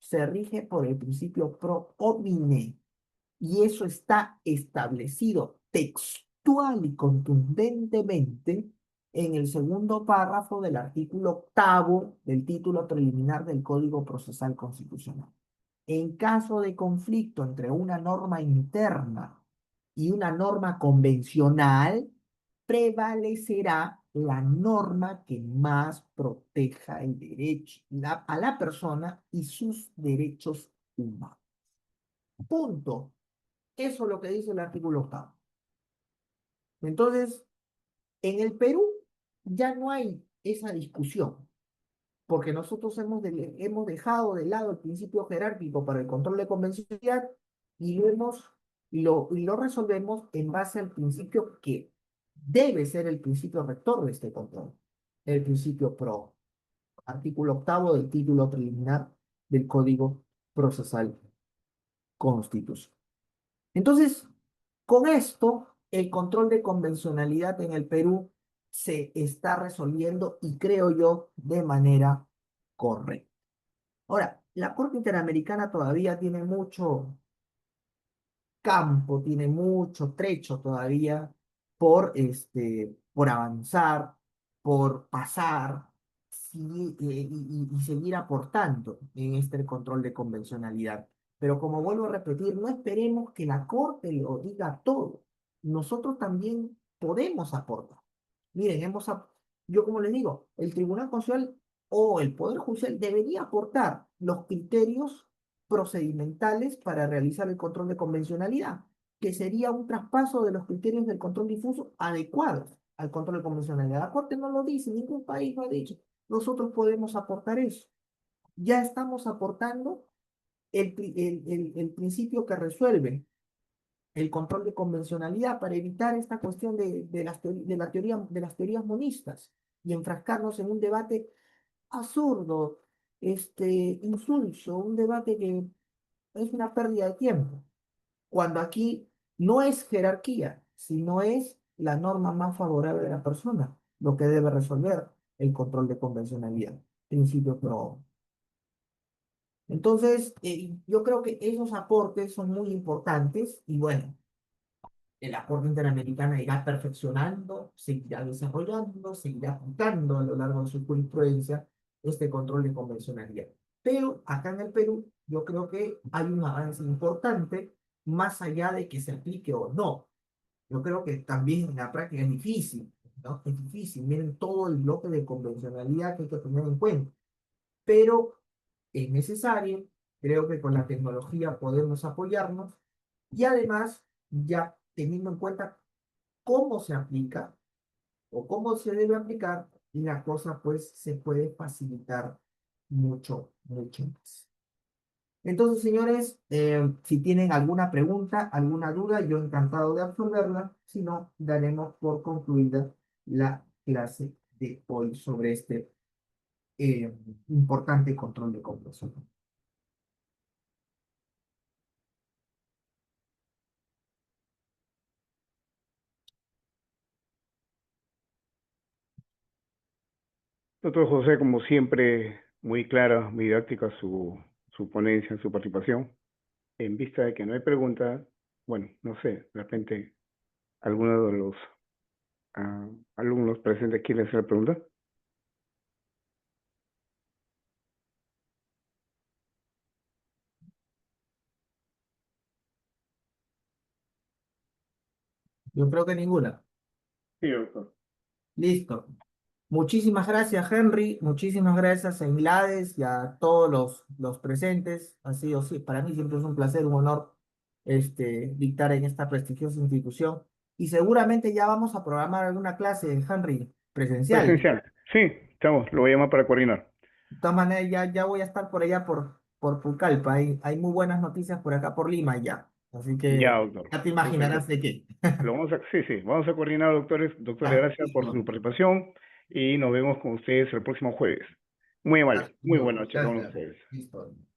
se rige por el principio pro homine. Y eso está establecido textual y contundentemente en el segundo párrafo del artículo octavo del título preliminar del Código Procesal Constitucional. En caso de conflicto entre una norma interna y una norma convencional, prevalecerá la norma que más proteja el derecho a la persona y sus derechos humanos. Punto. Eso es lo que dice el artículo octavo. Entonces, en el Perú ya no hay esa discusión, porque nosotros hemos dejado de lado el principio jerárquico para el control de convencionalidad y lo resolvemos en base al principio que debe ser el principio rector de este control, el principio pro, artículo octavo del título preliminar del Código Procesal Constitucional. Entonces, con esto, el control de convencionalidad en el Perú se está resolviendo y creo yo de manera correcta. Ahora, la Corte Interamericana todavía tiene mucho campo, tiene mucho trecho todavía por avanzar, por pasar y seguir aportando en este control de convencionalidad. Pero como vuelvo a repetir, no esperemos que la Corte lo diga todo. Nosotros también podemos aportar. Miren, yo como les digo, el Tribunal Constitucional o el Poder Judicial debería aportar los criterios procedimentales para realizar el control de convencionalidad, que sería un traspaso de los criterios del control difuso adecuados al control de convencionalidad. La Corte no lo dice, ningún país lo ha dicho. Nosotros podemos aportar eso. Ya estamos aportando el principio que resuelve el control de convencionalidad para evitar esta cuestión de las teorías monistas y enfrascarnos en un debate absurdo, insulso, un debate que es una pérdida de tiempo, cuando aquí no es jerarquía, sino es la norma más favorable de la persona, lo que debe resolver el control de convencionalidad, principio pro. Entonces, yo creo que esos aportes son muy importantes y bueno, el aporte interamericano irá perfeccionando, seguirá desarrollando, seguirá aplicando a lo largo de su jurisprudencia este control de convencionalidad. Pero acá en el Perú, yo creo que hay un avance importante más allá de que se aplique o no. Yo creo que también en la práctica es difícil, ¿no? Es difícil. Miren todo el bloque de convencionalidad que hay que tener en cuenta. Pero es necesario, creo que con la tecnología podemos apoyarnos y además, ya teniendo en cuenta cómo se aplica o cómo se debe aplicar, la cosa pues se puede facilitar mucho, mucho más. Entonces, señores, si tienen alguna pregunta, alguna duda, yo encantado de absolverla. Si no, daremos por concluida la clase de hoy sobre este importante control de conversión. Doctor José, como siempre, muy clara, muy didáctica su ponencia, su participación. En vista de que no hay preguntas, bueno, no sé, de repente alguno de los alumnos presentes quiere hacer pregunta. Yo creo que ninguna. Sí, doctor. Listo. Muchísimas gracias, Henry. Muchísimas gracias a Inlades y a todos los presentes. Ha sido, sí, para mí siempre es un placer, un honor dictar en esta prestigiosa institución. Y seguramente ya vamos a programar alguna clase, Henry, presencial. Presencial. Sí, estamos, lo voy a llamar para coordinar. De todas maneras, ya voy a estar por allá por Pucallpa. Hay muy buenas noticias por acá por Lima ya. Así Ya, que doctor. ya te Perfecto. imaginarás de qué. Sí, sí, vamos a coordinar, doctores. Doctores, Ya, gracias por listo. su participación y nos vemos con ustedes el próximo jueves. Muy Ya, amable. Muy señor. buenas noches con Gracias. ustedes. Listo.